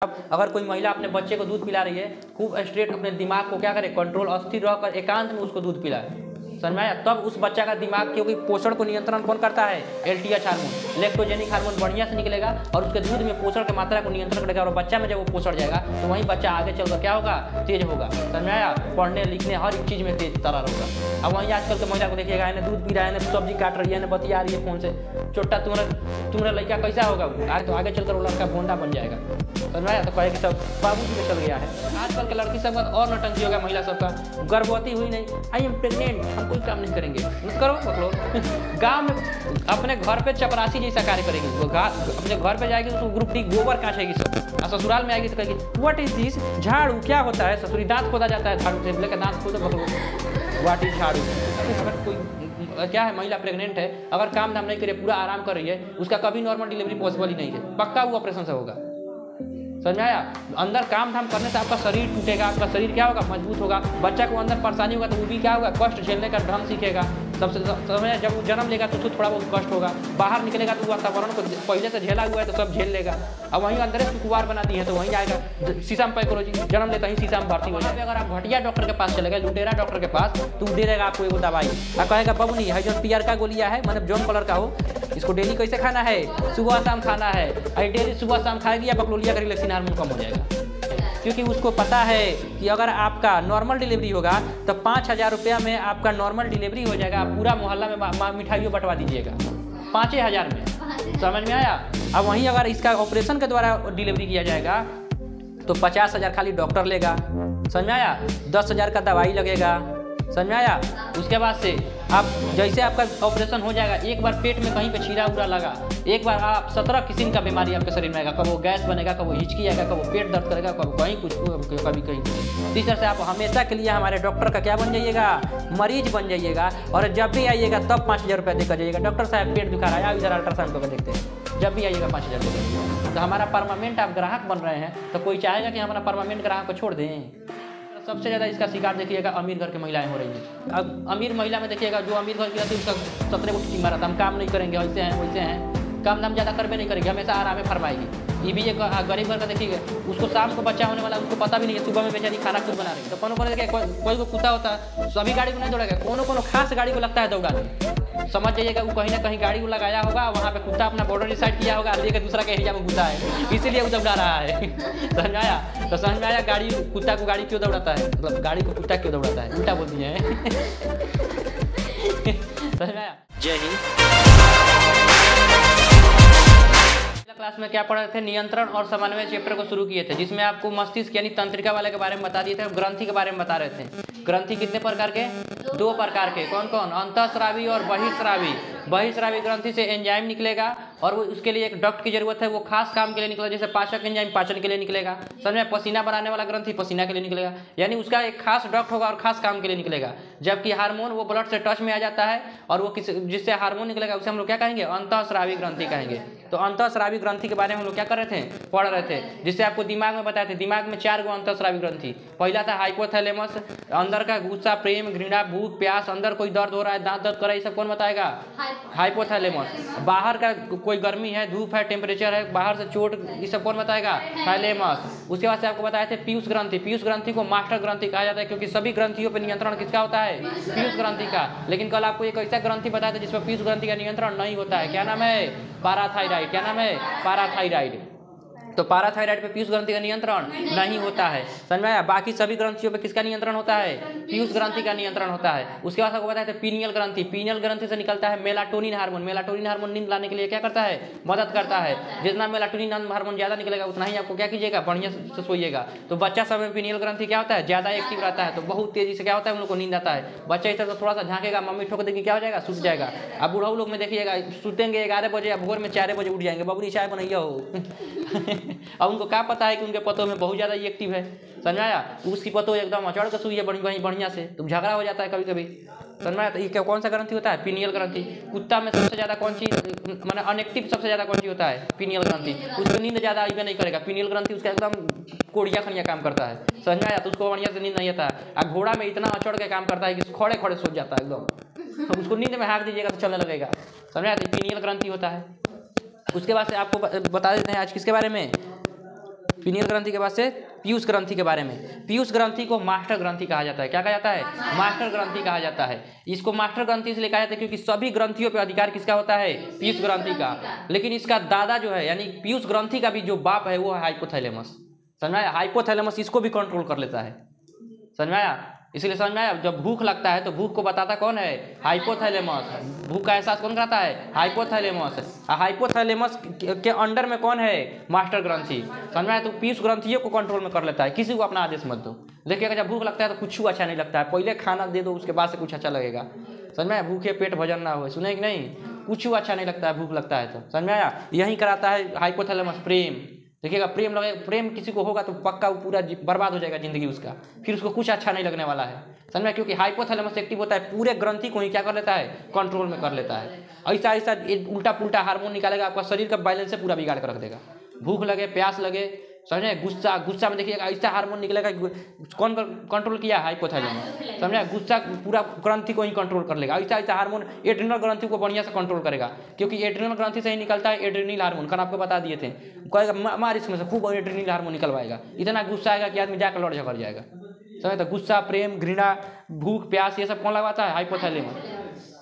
अब अगर कोई महिला अपने बच्चे को दूध पिला रही है, खूब स्ट्रेट अपने दिमाग को क्या करे, कंट्रोल अस्थिर रहकर एकांत में उसको दूध पिलाए, समझ में आया। तब उस बच्चा का दिमाग, क्योंकि पोषण को नियंत्रण कौन करता है, LTH हार्मोन, लेक्टोजेनिक हार्मोन बढ़िया से निकलेगा और उसके दूध में पोषण की मात्रा को नियंत्रण करेगा। और बच्चा में जब वो पोषण जाएगा तो वहीं बच्चा आगे चलकर क्या होगा, तेज होगा, समझ में आया। पढ़ने लिखने हर एक चीज़ में तेज तरह होगा। अब वहीं आजकल के महिला को देखिएगा, इन्हें दूध पी रहा है, इन्हें सब्जी काट रही है, इन्हें बतिया रही है फोन से, छोटा तुम्हारा लड़का कैसा होगा, तो आगे चलकर वो लड़का भोंडा बन जाएगा, समझ में आया। तो कहे कि सब बाबू जी में चल गया है। आजकल के लड़की सब और नौटंकी होगा, महिला सबका, गर्भवती हुई नहीं, आई एम प्रेग्नेंट, हम कोई काम नहीं करेंगे, करो पकड़ो। गाँव में अपने घर पे चपरासी जैसा कार्य करेगी वो, अपने घर पे जाएगी उसको ग्रुप डी गोबर काटेगी सब, और ससुराल में आएगी तो कहेगी व्हाट इज दिस, झाड़ू क्या होता है, ससुरी दांत खोदा जाता है झाड़ू से, लेकर दांत खोदो पकड़ो, व्हाट इज झाड़ू। अगर कोई क्या है, महिला प्रेग्नेंट है, अगर काम धाम नहीं करे, पूरा आराम कर रही है, उसका कभी नॉर्मल डिलीवरी पॉसिबल ही नहीं है, पक्का वो ऑपरेशन से होगा, समझ में आया। अंदर काम धाम करने से आपका शरीर टूटेगा, आपका शरीर क्या होगा, मजबूत होगा, बच्चा को अंदर परेशानी होगा तो वो भी क्या होगा, कष्ट झेलने का ढंग सीखेगा। सबसे समय जब वो जन्म लेगा तो उसको थोड़ा बहुत कष्ट होगा, बाहर निकलेगा तो वातावरण को पहले से झेला हुआ है तो सब झेल लेगा। अब वहीं अंदर से कुवार बना दी है तो वहीं आएगा शीशा में पैकोलॉजी, जन्म लेता ही शीशा में भर्ती हो जाए। अगर आप घटिया डॉक्टर के पास चले गए, लुटेरा डॉक्टर के पास, तो दे देगा आपको एगो दवाई, और कहेगा बबुनी है जो पियर का गोलिया है, मतलब जौन कलर का हो, इसको डेली कैसे खाना है, सुबह शाम खाना है, और डेली सुबह शाम खाएगी या बकलोलिया का रिलैक्सिन हार्मोन कम हो जाएगा। क्योंकि उसको पता है कि अगर आपका नॉर्मल डिलीवरी होगा तो 5,000 रुपया में आपका नॉर्मल डिलीवरी हो जाएगा, आप पूरा मोहल्ला में मिठाइयों बंटवा दीजिएगा 5,000 में, समझ में आया। अब वहीं अगर इसका ऑपरेशन के द्वारा डिलीवरी किया जाएगा तो 50,000 खाली डॉक्टर लेगा, समझ में आया, 10,000 का दवाई लगेगा, समझ में आया। उसके बाद से आप जैसे आपका ऑपरेशन हो जाएगा, एक बार पेट में कहीं पे छीरा उड़ा लगा, एक बार आप 17 किस्म का बीमारी आपके शरीर में आएगा, कब वो गैस बनेगा, कब वो हिचकी आएगा, कब वो पेट दर्द करेगा, कब कहीं कुछ, कभी कहीं कुछ। इस तरह से आप हमेशा के लिए हमारे डॉक्टर का क्या बन जाइएगा, मरीज बन जाइएगा। और जब भी आइएगा तब 5,000 रुपया देकर जाइएगा, डॉक्टर साहब पेट दुखा रहा है, इधर अल्ट्रासाउंड करके देखते हैं, जब भी आइएगा 5,000 देकर। तो हमारा परमानेंट आप ग्राहक बन रहे हैं, तो कोई चाहेगा कि हमारा परमानेंट ग्राहक को छोड़ दें। सबसे ज़्यादा इसका शिकार देखिएगा अमीर घर की महिलाएं हो रही हैं। अब अमीर महिला में देखिएगा, जो अमीर घर की रहती है उसका 17 को टीमा रहता है, हम काम नहीं करेंगे, वैसे हैं वैसे हैं, काम दाम ज़्यादा करबे नहीं करेंगे, हमेशा आराम फरमाएगी। ये भी एक गरीब घर का देखिएगा, उसको शाम को बच्चा होने वाला, उसको पता भी नहीं है, सुबह में बेचारी खाना खुद बना रही। तो कोनो देखिए कोई को कुत्ता होता है, सभी गाड़ी को नहीं दौड़ेगा, कोनो खास गाड़ी को लगता है दौड़ाने, समझ जाइएगा वो कहीं ना कहीं गाड़ी को लगाया होगा, वहाँ पे कुत्ता अपना बॉर्डर डिसाइड किया होगा, लेकर दूसरा के एरिया में घुसा है, इसीलिए वो दौड़ा रहा है। समझ में आया। तो समझ में आया गाड़ी कुत्ता को गाड़ी क्यों दौड़ाता है, मतलब गाड़ी को कुत्ता क्यों दौड़ाता है, उल्टा बोल दिए हैं। समझ में आया। जय हिंद। क्लास में क्या पढ़ रहे थे, नियंत्रण और समन्वय चैप्टर को शुरू किए थे, जिसमें आपको मस्तिष्क यानी तंत्रिका वाले के बारे में बता दिए थे, ग्रंथि के बारे में बता रहे थे। ग्रंथि कितने प्रकार के, 2 प्रकार के, कौन कौन, अंतःस्रावी और बहिःस्रावी। बहिःस्रावी ग्रंथि से एंजाइम निकलेगा और वो उसके लिए एक डक्ट की जरूरत है, वो खास काम के लिए निकलेगा, जैसे पाचक एंजाइम पाचन के लिए निकलेगा, समझ में। पसीना बनाने वाला ग्रंथि पसीना के लिए निकलेगा, यानी उसका एक खास डक्ट होगा और खास काम के लिए निकलेगा। जबकि हार्मोन वो ब्लड से टच में आ जाता है और वो जिससे हार्मोन निकलेगा उसे हम लोग क्या कहेंगे, अंतःस्रावी ग्रंथि कहेंगे। तो अंतःस्रावी ग्रंथि के बारे में हम लोग क्या कर रहे थे, पढ़ रहे थे, जिससे आपको दिमाग में बताए थे। दिमाग में 4 गो अंतःस्रावी ग्रंथि, पहला था हाइपोथैलेमस, अंदर का गुस्सा, प्रेम, घृणा, भूख, प्यास, अंदर कोई दर्द हो रहा है, दांत दर्द कर रहा है, ये सब कौन बताएगा, हाइपोथैलेमस। बाहर का कोई गर्मी है, धूप है, टेम्परेचर है, बाहर से चोट, ये सब कौन बताएगा, थैलेमस। उसके बाद से आपको बताए थे पीयूष ग्रंथि। पीयूष ग्रंथि को मास्टर ग्रंथि कहा जाता है, क्योंकि सभी ग्रंथियों पर नियंत्रण किसका होता है, पीयूष ग्रंथि का। लेकिन कल आपको एक ऐसा ग्रंथि बताया था जिसमें पीयूष ग्रंथि का नियंत्रण नहीं होता है, क्या नाम है, पाराथायराइड। क्या नाम है, पाराथायराइड। तो पाराथायराइड पे पीयूष ग्रंथि का नियंत्रण नहीं होता है, समझ में आया। बाकी सभी ग्रंथियों पे किसका नियंत्रण होता है, पीयूष ग्रंथि का नियंत्रण होता है। उसके बाद आपको बताया था पीनियल ग्रंथि। पीनियल ग्रंथि से निकलता है मेलाटोनिन हार्मोन। मेलाटोनिन हार्मोन नींद लाने के लिए क्या करता है, मदद करता है। जितना मेलाटोनिन हार्मोन ज्यादा निकलेगा उतना ही आपको क्या कीजिएगा, बढ़िया से सोइएगा। तो बच्चा सब में पीनियल ग्रंथि क्या होता है, ज्यादा एक्टिव रहता है, तो बहुत तेजी से क्या होता है, उन लोग को नींद आता है। बच्चा इस तरह थोड़ा सा झांकेगा, मम्मी ठोक देगी, क्या हो जाएगा, सूत जाएगा। अब बूढ़ा लोग में देखिएगा, सुतेंगे 11 बजे, भोर में 4 बजे उठ जाएंगे, बबुनी चाय बनाइए हो। अब उनको क्या पता है कि उनके पतों में बहुत ज़्यादा एक्टिव है, समझ आया। उसकी पतों एकदम अचड़ कर सुई है बढ़िया से, तो झगड़ा हो जाता है कभी कभी, समझ आया। तो ये क्या कौन सा ग्रंथि होता है, पीनियल ग्रंथि। कुत्ता में सबसे ज़्यादा कौन चीज, माने अनएक्टिव सबसे ज़्यादा कौन सी होता है, पीनियल ग्रंथि। उसको नींद ज़्यादा आइबे नहीं करेगा, पीनियल ग्रंथि उसका एकदम कोड़िया खड़िया काम करता है, समझ आया। तो उसको बढ़िया से नींद नहीं आता है। घोड़ा में इतना अचड़ के काम करता है कि खड़े खड़े सो जाता है एकदम, तो उसको नींद में हाँक दीजिएगा तो चलने लगेगा, समझ आया। तो पीनियल ग्रंथि होता है। उसके बाद से आपको बता देते हैं आज किसके बारे में, पीनियल ग्रंथि के बाद से पीयूष ग्रंथि के बारे में। पीयूष ग्रंथि को मास्टर ग्रंथि कहा जाता है। क्या कहा जाता है? मास्टर ग्रंथि कहा जाता है। इसको मास्टर ग्रंथि इसलिए कहा जाता है क्योंकि सभी ग्रंथियों पे अधिकार किसका होता है? पीयूष ग्रंथि का। लेकिन इसका दादा जो है यानी पीयूष ग्रंथि का भी जो बाप है वो है हाइपोथैलेमस। समझ में आया? हाइपोथैलेमस इसको भी कंट्रोल कर लेता है। समझ में आया? इसलिए समझ में आया? जब भूख लगता है तो भूख को बताता कौन है? हाइपोथैलेमस। भूख का एहसास कौन कराता है? हाइपोथैलेमस। हाइपोथैलेमस के अंडर में कौन है? मास्टर ग्रंथि। समझ में आया? तो पीयूष ग्रंथियों को कंट्रोल में कर लेता है। किसी को अपना आदेश मत दो। देखिएगा जब भूख लगता है तो कुछ अच्छा नहीं लगता है, पहले खाना दे दो उसके बाद से कुछ अच्छा लगेगा। समझ में आया? भूखे पेट भजन ना हो, सुने कि नहीं? कुछ अच्छा नहीं लगता है भूख लगता है तो। समझ में आया? यही कराता है हाइपोथैलेमस। प्रेम देखिएगा, प्रेम लगे, प्रेम किसी को होगा तो पक्का वो पूरा बर्बाद हो जाएगा जिंदगी उसका, फिर उसको कुछ अच्छा नहीं लगने वाला है। समझ में? क्योंकि हाइपोथैलेमस एक्टिव होता है, पूरे ग्रंथि को ही क्या कर लेता है? कंट्रोल में कर लेता है। ऐसा ऐसा उल्टा पुल्टा हार्मोन निकालेगा, आपका शरीर का बैलेंस से पूरा बिगाड़ कर रख देगा। भूख लगे, प्यास लगे, समझे? गुस्सा, गुस्सा में देखिएगा ऐसा हार्मोन निकलेगा। कौन कंट्रोल किया? हाइपोथैलेमस। समझे? गुस्सा पूरा ग्रंथि को ही कंट्रोल कर लेगा। ऐसा ऐसा हार्मोन एड्रिनल ग्रंथि को बढ़िया से कंट्रोल करेगा, क्योंकि एड्रिनल ग्रंथि से ही निकलता है एड्रिनल हार्मोन। कल आपको बता दिए थे, कहेगा मार इसमें से खूब एड्रिनल हार्मोन निकलवाएगा। इतना गुस्सा आएगा कि आदमी जाकर लड़ झगड़ जाएगा। समझे? तो गुस्सा, प्रेम, घृणा, भूख, प्यास, ये सब कौन लगवाता है? हाइपोथैलेमस।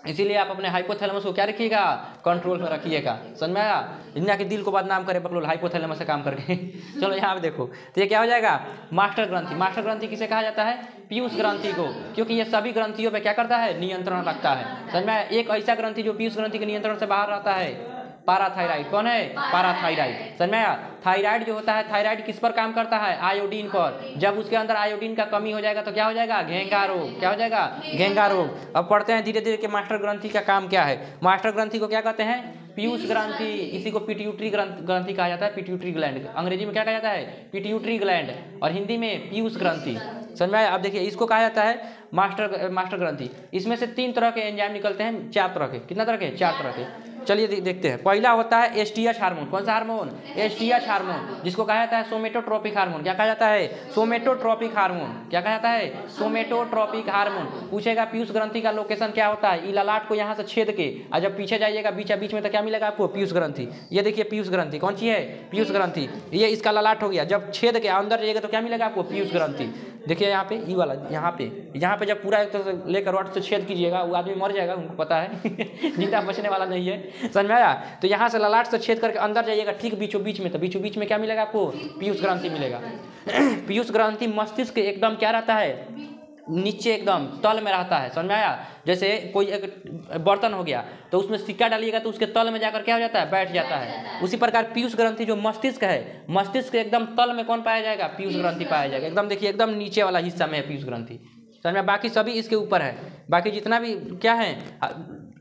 इसीलिए आप अपने हाइपोथैलेमस को क्या रखिएगा? कंट्रोल में रखिएगा। समझ में आया? दुनिया के दिल को बदनाम करे बकलोल हाइपोथैलेमस से काम करके। चलो यहाँ पे देखो तो ये क्या हो जाएगा? मास्टर ग्रंथि। मास्टर ग्रंथि किसे कहा जाता है? पीयूष ग्रंथि को, क्योंकि ये सभी ग्रंथियों पे क्या करता है? नियंत्रण रखता है। समझ में आया? एक ऐसा ग्रंथि जो पीयूष ग्रंथि के नियंत्रण से बाहर रहता है, पाराथायराइड। कौन है? पाराथायराइड। समझ में आया? थायराइड जो होता है, थायराइड किस पर काम करता है? आयोडीन पर। जब उसके अंदर आयोडीन का कमी हो जाएगा तो क्या हो जाएगा? घेंगा रोग। क्या हो जाएगा? घेंगा रोग। अब पढ़ते हैं धीरे धीरे कि मास्टर ग्रंथि का काम क्या है। मास्टर ग्रंथि को क्या कहते हैं? पीयूष ग्रंथि। इसी को पिट्यूटरी ग्रंथि कहा जाता है। पिट्यूटरी ग्लैंड अंग्रेजी में क्या कहा जाता है? पिट्यूटरी ग्लैंड, और हिंदी में पीयूष ग्रंथि। समझ में आया? अब देखिए इसको कहा जाता है मास्टर ग्रंथि। इसमें से 3 तरह के एंजाइम निकलते हैं, 4 तरह के। कितना तरह के? 4 तरह के। चलिए देखते हैं। पहला होता है एसटीएच हार्मोन। कौन सा हार्मोन? एसटीएच हार्मोन, जिसको कहा जाता है सोमेटोट्रोपिक हार्मोन। क्या कहा जाता है? सोमेटोट्रोपिक हार्मोन। क्या कहा जाता है? सोमेटोट्रोपिक हार्मोन। पूछेगा पीयूष ग्रंथि का लोकेशन क्या होता है? ललाट को यहाँ से छेद के और जब पीछे जाइएगा बीच में तो क्या मिलेगा आपको? पीयूष ग्रंथि। ये देखिए पीयूष ग्रंथि कौन सी है? पीयूष ग्रंथि। ये इसका ललाट हो गया, जब छेद के अंदर जाइएगा तो क्या मिलेगा आपको? पीयूष ग्रंथि। देखिए यहाँ पे ई वाला, यहाँ पे जब पूरा एक तो लेकर रॉड से छेद कीजिएगा वो आदमी मर जाएगा, उनको पता है। जिंदा बचने वाला नहीं है। समझ में आया? तो यहाँ से ललाट से छेद करके अंदर जाइएगा ठीक बीचों बीच में, तो बीचों बीच में क्या मिलेगा आपको? पीयूष ग्रंथि मिलेगा। पीयूष ग्रंथि मस्तिष्क के एकदम क्या रहता है? नीचे एकदम तल में रहता है। समझ में आया? जैसे कोई एक बर्तन हो गया तो उसमें सिक्का डालिएगा तो उसके तल में जाकर क्या हो जाता है? बैठ जाता है। उसी प्रकार पीयूष ग्रंथि जो मस्तिष्क है, मस्तिष्क के एकदम तल में कौन पाया जाएगा? पीयूष ग्रंथि पाया जाएगा। एकदम देखिए एकदम नीचे वाला हिस्सा में है पीयूष ग्रंथि। समझ में? बाकी सभी इसके ऊपर है। बाकी जितना भी क्या है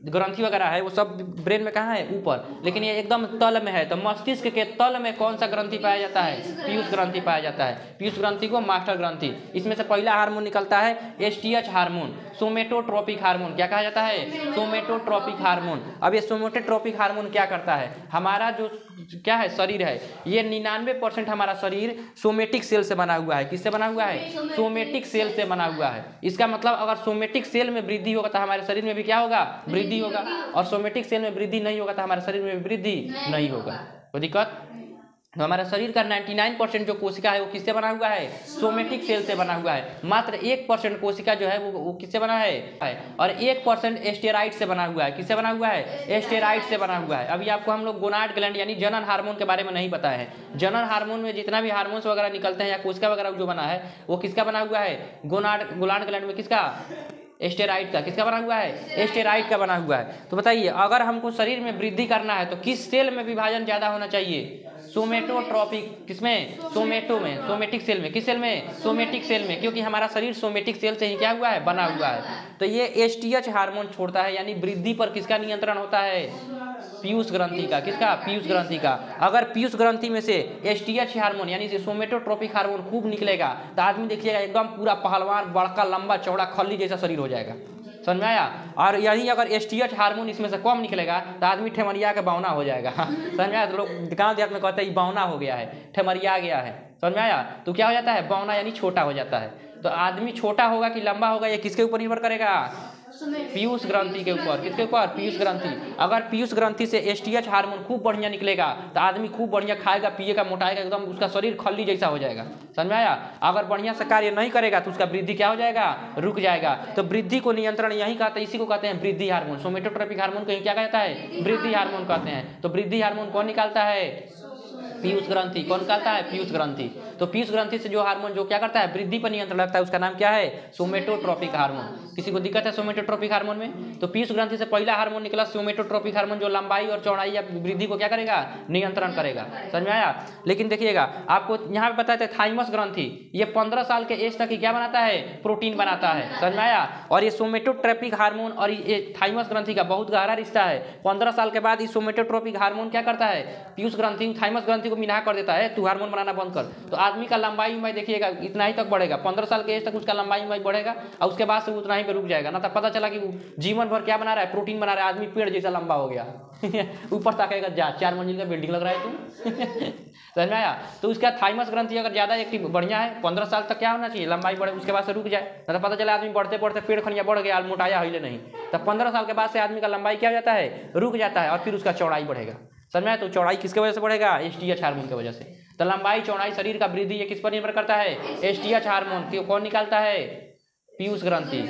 ग्रंथि वगैरह है वो सब ब्रेन में कहाँ है? ऊपर। लेकिन ये एकदम तल में है। तो मस्तिष्क के तल में कौन सा ग्रंथि पाया जाता है? पीयूष ग्रंथि पाया जाता है। पीयूष ग्रंथि को मास्टर ग्रंथि। इसमें से पहला हार्मोन निकलता है एसटीएच हार्मोन, सोमेटोट्रोपिक हार्मोन। क्या कहा जाता है? सोमेटोट्रोपिक हार्मोन। अब ये सोमेटोट्रोपिक हार्मोन क्या करता है? हमारा जो क्या है शरीर है, ये 99% हमारा शरीर सोमेटिक सेल से बना हुआ है। किससे बना हुआ है? सोमेटिक सेल से बना हुआ है। इसका मतलब अगर सोमेटिक सेल में वृद्धि होगा तो हमारे शरीर में भी क्या होगा? वृद्धि होगा। और सोमेटिक सेल में वृद्धि नहीं होगा तो हमारे शरीर में वृद्धि नहीं होगा। कोई दिक्कत? तो हमारा शरीर का 99% जो कोशिका है वो किससे बना हुआ है? सोमेटिक सेल से बना हुआ है। मात्र 1% कोशिका जो है वो किससे बना है? और 1% एस्टेराइड से बना हुआ है। किससे बना हुआ है? एस्टेराइड से बना हुआ है। अभी आपको हम लोग गोनाड ग्लैंड यानी जनन हार्मोन के बारे में नहीं पता है। जनन हार्मोन में जितना भी हार्मोन्स वगैरह निकलते हैं या कोशिका वगैरह जो बना है वो किसका बना हुआ है? गोनाड ग्लैंड में किसका? एस्टेराइड का। किसका बना हुआ है? एस्टेराइड का बना हुआ है। तो बताइए अगर हमको शरीर में वृद्धि करना है तो किस सेल में विभाजन ज्यादा होना चाहिए? सोमेटोट्रोपिक। किसमें? सोमेटो में, सोमेटिक सेल में। किस सेल में? सोमेटिक सेल में, क्योंकि हमारा शरीर सोमेटिक सेल से ही क्या हुआ है? बना हुआ है। तो ये एसटीएच हार्मोन छोड़ता है, यानी वृद्धि पर किसका नियंत्रण होता है? पीयूष ग्रंथि का। किसका? पीयूष ग्रंथि का। अगर पीयूष ग्रंथि में से एसटीएच हार्मोन यानी सोमेटोट्रोपिक हार्मोन खूब निकलेगा तो आदमी देखिएगा एकदम पूरा पहलवान, बड़का, लंबा चौड़ा, खल्ली जैसा शरीर हो जाएगा। समझ में आया? और यही अगर एसटीएच हार्मोन इसमें से कम निकलेगा तो आदमी ठेमरिया के बौना हो जाएगा। समझ में आया? तो लोग गाँव देहात में कहते हैं बौना हो गया है, ठेमरिया गया है। समझ में आया? तो क्या हो जाता है? बौना यानी छोटा हो जाता है। तो आदमी छोटा होगा कि लंबा होगा ये किसके ऊपर निर्भर करेगा? पीयूष ग्रंथि के ऊपर। किसके ऊपर? पीयूष ग्रंथि। अगर पीयूष ग्रंथि से एसटीएच हार्मोन खूब बढ़िया निकलेगा तो आदमी खूब बढ़िया खाएगा पिएगा मोटाएगा, एकदम उसका शरीर खल्ली जैसा हो जाएगा। समझ में आया? अगर बढ़िया से कार्य नहीं करेगा तो उसका वृद्धि क्या हो जाएगा? रुक जाएगा। तो वृद्धि को नियंत्रण यही कहते हैं, इसी को कहते हैं वृद्धि हार्मोन। सोमेटोट्रोपिक हार्मोन को क्या कहता है? वृद्धि हार्मोन कहते हैं। तो वृद्धि हार्मोन कौन निकालता है? पीयूष ग्रंथि। कौन निकालता है? पीयूष ग्रंथि। तो पीयूष ग्रंथि से जो हार्मोन जो क्या करता है? वृद्धि पर नियंत्रण रखता है, उसका नाम क्या है? सोमेटोट्रोपिक हार्मोन। किसी को दिक्कत है सोमेटोट्रोपिक हार्मोन में? तो पीयूष ग्रंथि से पहला हार्मोन निकला सोमेटोट्रोपिक हार्मोन, जो लंबाई और चौड़ाई या वृद्धि को क्या करेगा? नियंत्रण करेगा। समझ में आया? लेकिन देखिएगा आपको यहाँ पे बताते हैं थाइमस ग्रंथि, ये 15 साल के एज तक क्या बनाता है? प्रोटीन बनाता है। समझ में आया? और ये सोमेटोट्रोपिक हार्मोन और ये थाइमस ग्रंथि का बहुत गहरा रिश्ता है। 15 साल के बाद इस सोमेटोट्रोपिक हार्मोन क्या करता है? पीयूष ग्रंथि थाइमस ग्रंथि को मिना कर देता है, तू हार्मोन बनाना बंद कर। तो आदमी का लंबाई उम्र देखिएगा इतना ही तक बढ़ेगा, 15 साल के एज तक उसका लंबाई उम्र बढ़ेगा और उसके बाद से उतना ही पे रुक जाएगा। ना तो पता चला कि जीवन भर क्या बना रहा है? प्रोटीन बना रहा है, आदमी पेड़ जैसा लंबा हो गया। ऊपर ताकेगा, जा 4 मंजिल का बिल्डिंग लग रहा है तू। समझ में आया? तो उसका थाइमस ग्रंथि अगर ज्यादा एक्टिव बढ़िया है 15 साल तक क्या होना चाहिए? लंबाई बढ़े, उसके बाद से रुक जाए। ना तो पता चला आदमी बढ़ते बढ़ते पेड़ खनिया बढ़ गया, मोटाया हिले नहीं। तब 15 साल के बाद से आदमी का लंबाई क्या हो जाता है? रुक जाता है और फिर उसका चौड़ाई बढ़ेगा। समझ में आया? तो चौड़ाई किसके वजह से बढ़ेगा? एसटीएच हार्मोन की वजह से। तो लंबाई चौड़ाई शरीर का वृद्धि ये किस पर निर्भर करता है? STH hormone. कौन निकालता है? पीयूष ग्रंथि।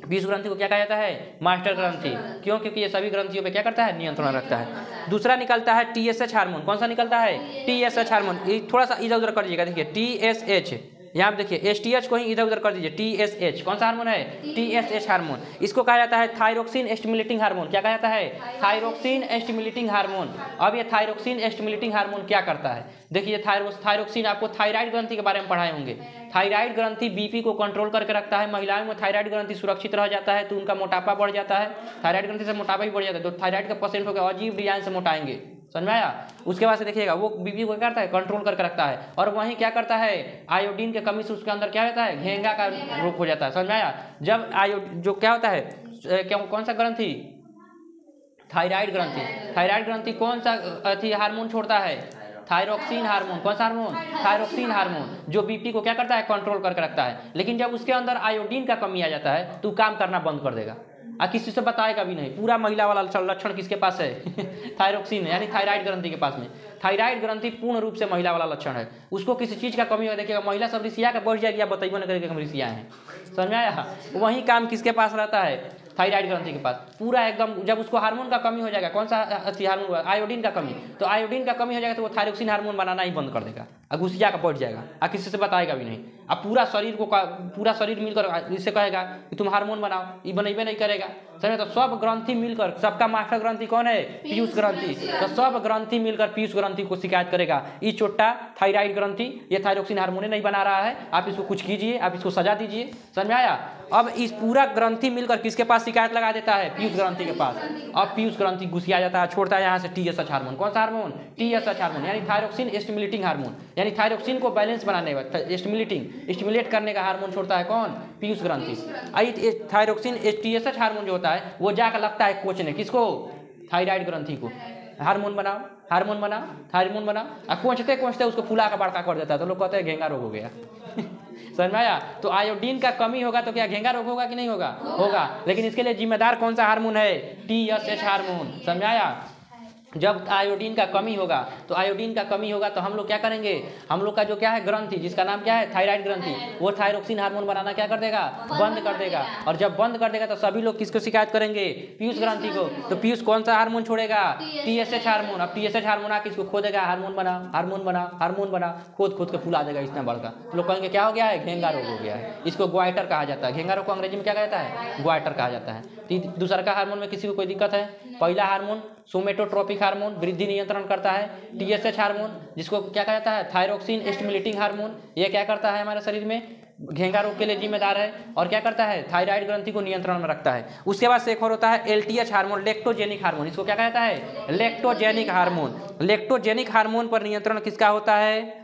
पीयूष ग्रंथि को क्या कहा जाता है? मास्टर ग्रंथि। क्यों? क्योंकि ये सभी ग्रंथियों पे क्या करता है? नियंत्रण रखता है। दूसरा निकलता है टीएसएच हार्मोन। कौन सा निकलता है? TSH hormone. थोड़ा सा इधर उधर कर दीजिएगा, देखिए टीएसएच, यहाँ पे देखिए एसटीएच को ही इधर उधर कर दीजिए। टीएसएच कौन सा हार्मोन है? TSH hormone. इसको कहा जाता है थायरोक्सिन स्टिमुलेटिंग हार्मोन। क्या कहा जाता है? Thyroxine stimulating hormone. अब ये थायरोक्सिन स्टिमुलेटिंग हार्मोन क्या करता है? देखिए थायरोक्सिन आपको थायराइड ग्रंथि के बारे में पढ़ाए होंगे। थायराइड ग्रंथि बीपी को कंट्रोल करके रखता है। महिलाओं में थायराइड ग्रंथि सुरक्षित रह जाता है तो उनका मोटापा बढ़ जाता है। थायराइड ग्रंथि से मोटापा भी बढ़ जाता है, तो थायराइड का परसेंट होगा अजीब डिजाइन से मोटाएंगे। समझ में आया? उसके बाद से देखिएगा वो बीपी को क्या करता है? कंट्रोल करके रखता है। और वहीं क्या करता है? आयोडीन के कमी से उसके अंदर क्या होता है? घेंगा का रोग हो जाता है। समझ में आया? जब जो क्या होता है कौन सा ग्रंथि? थायराइड ग्रंथि। थायराइड ग्रंथि कौन सा हार्मोन छोड़ता है? Thyroxine hormone. कौन सा हार्मोन? थायरोक्सिन हार्मोन, जो बीपी को क्या करता है? कंट्रोल करके रखता है। लेकिन जब उसके अंदर आयोडीन का कमी आ जाता है तो काम करना बंद कर देगा और किसी से बताएगा भी नहीं। पूरा महिला वाला लक्षण किसके पास है? थायरोक्सिन यानी थायराइड ग्रंथि के पास में। थायराइड ग्रंथि पूर्ण रूप से महिला वाला लक्षण है। उसको किसी चीज का कमी हो देखिएगा महिला सब रिसिया का बढ़ जाएगी, या बताइए ना करके हम रिसिया हैं। समझ में आया? वही काम किसके पास रहता है? थायराइड ग्रंथि के पास। पूरा एकदम जब उसको हार्मोन का कमी हो जाएगा, कौन सा हार्मोन? आयोडीन का कमी। तो आयोडीन का कमी हो जाएगा तो वो थायरोक्सिन हार्मोन बनाना ही बंद कर देगा और घुसिया का बढ़ जाएगा और किसी से बताएगा भी नहीं। अब पूरा शरीर मिलकर इससे कहेगा कि तुम हार्मोन बनाओ, ये बनेबे नहीं करेगा। समझे? तो सब ग्रंथि मिलकर, सबका मास्टर ग्रंथि कौन है? पीयूष ग्रंथि। तो सब ग्रंथि मिलकर पीयूष ग्रंथि को शिकायत करेगा, ये छोटा थायराइड ग्रंथि ये थायरोक्सिन हार्मोन नहीं बना रहा है, आप इसको कुछ कीजिए, आप इसको सजा दीजिए। समझ में आया? अब इस पूरा ग्रंथि मिलकर किसके पास शिकायत लगा देता है? पीयूष ग्रंथि के पास। अब पीयूष ग्रंथि घुसिया जाता है, छोड़ता है यहाँ से टीएसएच हार्मोन। कौन सा हार्मोन? टीएसएच हार्मोन यानी थायरोक्सिन स्टिमुलेटिंग हार्मोन, यानी थायरोक्सिन को बैलेंस बनाने वाला स्टिमुलेट करने का हार्मोन छोड़ता है कौन? पीयूष ग्रंथि। थायरोक्सिन टीएसएच हार्मोन जो होता है वो जाकर लगता है कोचने, किसको? थायराइड ग्रंथि को। हार्मोन बनाओ, हार्मोन बनाओ, हार्मोन बनाओ, और कोचते कोचते उसको फुला का बड़का कर देता है। तो लोग कहते हैं घेंगा रोग हो गया। समझ में आया? तो आयोडीन का कमी होगा तो क्या घेंगा रोग होगा कि नहीं होगा? होगा। लेकिन इसके लिए जिम्मेदार कौन सा हार्मोन है? TSH hormone. समझ में आया? जब आयोडीन का कमी होगा तो हम लोग क्या करेंगे? हम लोग का जो क्या है ग्रंथि, जिसका नाम क्या है? थायराइड ग्रंथि, वो थायरोक्सिन हार्मोन बनाना क्या कर देगा? बंद कर देगा। और जब बंद कर देगा तो सभी लोग किसको शिकायत करेंगे? पीयूष ग्रंथि को। तो पीयूष कौन सा हार्मोन छोड़ेगा? TSH hormone. अब टीएसएच हार्मोन आके इसको खोदेगा, हार्मोन बना, हार्मोन बना, हार्मोन बना, खोद के फुला देगा इतना बड़का। तो लोग कहेंगे क्या हो गया है? घेंगा रोग हो गया है। इसको ग्वाइटर कहा जाता है। घेंगा रोग को अंग्रेजी में क्या कहता है? ग्वाइटर कहा जाता है। दूसरा का हार्मोन में किसी को कोई दिक्कत है? पहला हार्मोन सोमेटोट्रोपिक हार्मोन, वृद्धि नियंत्रण करता है। टीएसएच हार्मोन जिसको क्या कहता है? थायरोक्सिन स्टिमुलेटिंग हार्मोन, ये क्या करता है? हमारे शरीर में घेंगा रोग के लिए जिम्मेदार है। और क्या करता है? थायराइड ग्रंथि को नियंत्रण में रखता है। उसके बाद से एक और होता है एलटीएच हार्मोन, लेक्टोजेनिक हार्मोन। इसको क्या कहता है? लेक्टोजेनिक हार्मोन। लेक्टोजेनिक हार्मोन पर नियंत्रण किसका होता है?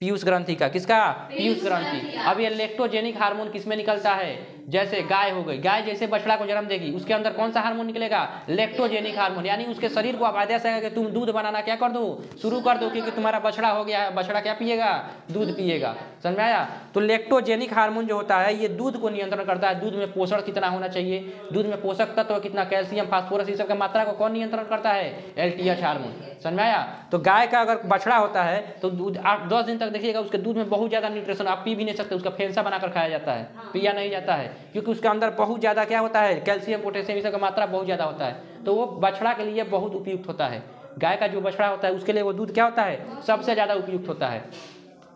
पीयूष ग्रंथि का, किसका? पीयूष ग्रंथि। अब ये लेक्टोजेनिक हार्मोन किसमें निकलता है? जैसे गाय हो गई, गाय जैसे बछड़ा को जन्म देगी उसके अंदर कौन सा हार्मोन निकलेगा? लेक्टोजेनिक हार्मोन। यानी उसके शरीर को अब आदेश आएगा कि तुम दूध बनाना क्या कर दो, शुरू कर दो, क्योंकि तुम्हारा बछड़ा हो गया है। बछड़ा क्या पिएगा? दूध पिएगा। समझ में आया? तो लेक्टोजेनिक हार्मोन जो होता है ये दूध को नियंत्रण करता है। दूध में पोषण कितना होना चाहिए, दूध में पोषक तत्व कितना, कैल्शियम, फास्फोरस, इस सब की मात्रा को कौन नियंत्रण करता है? LTH hormone. समझ में आया? तो गाय का अगर बछड़ा होता है तो दूध 8-10 दिन तक देखिएगा उसके दूध में बहुत ज़्यादा न्यूट्रिशन, आप पी भी नहीं सकते, उसका फेंसा बनाकर खाया जाता है, पिया नहीं जाता है, क्योंकि उसके अंदर बहुत ज़्यादा क्या होता है? कैल्शियम, पोटेशियम, इस सब की मात्रा बहुत ज़्यादा होता है। तो वो बछड़ा के लिए बहुत उपयुक्त होता है। गाय का जो बछड़ा होता है उसके लिए वो दूध क्या होता है? सबसे ज़्यादा उपयुक्त होता है।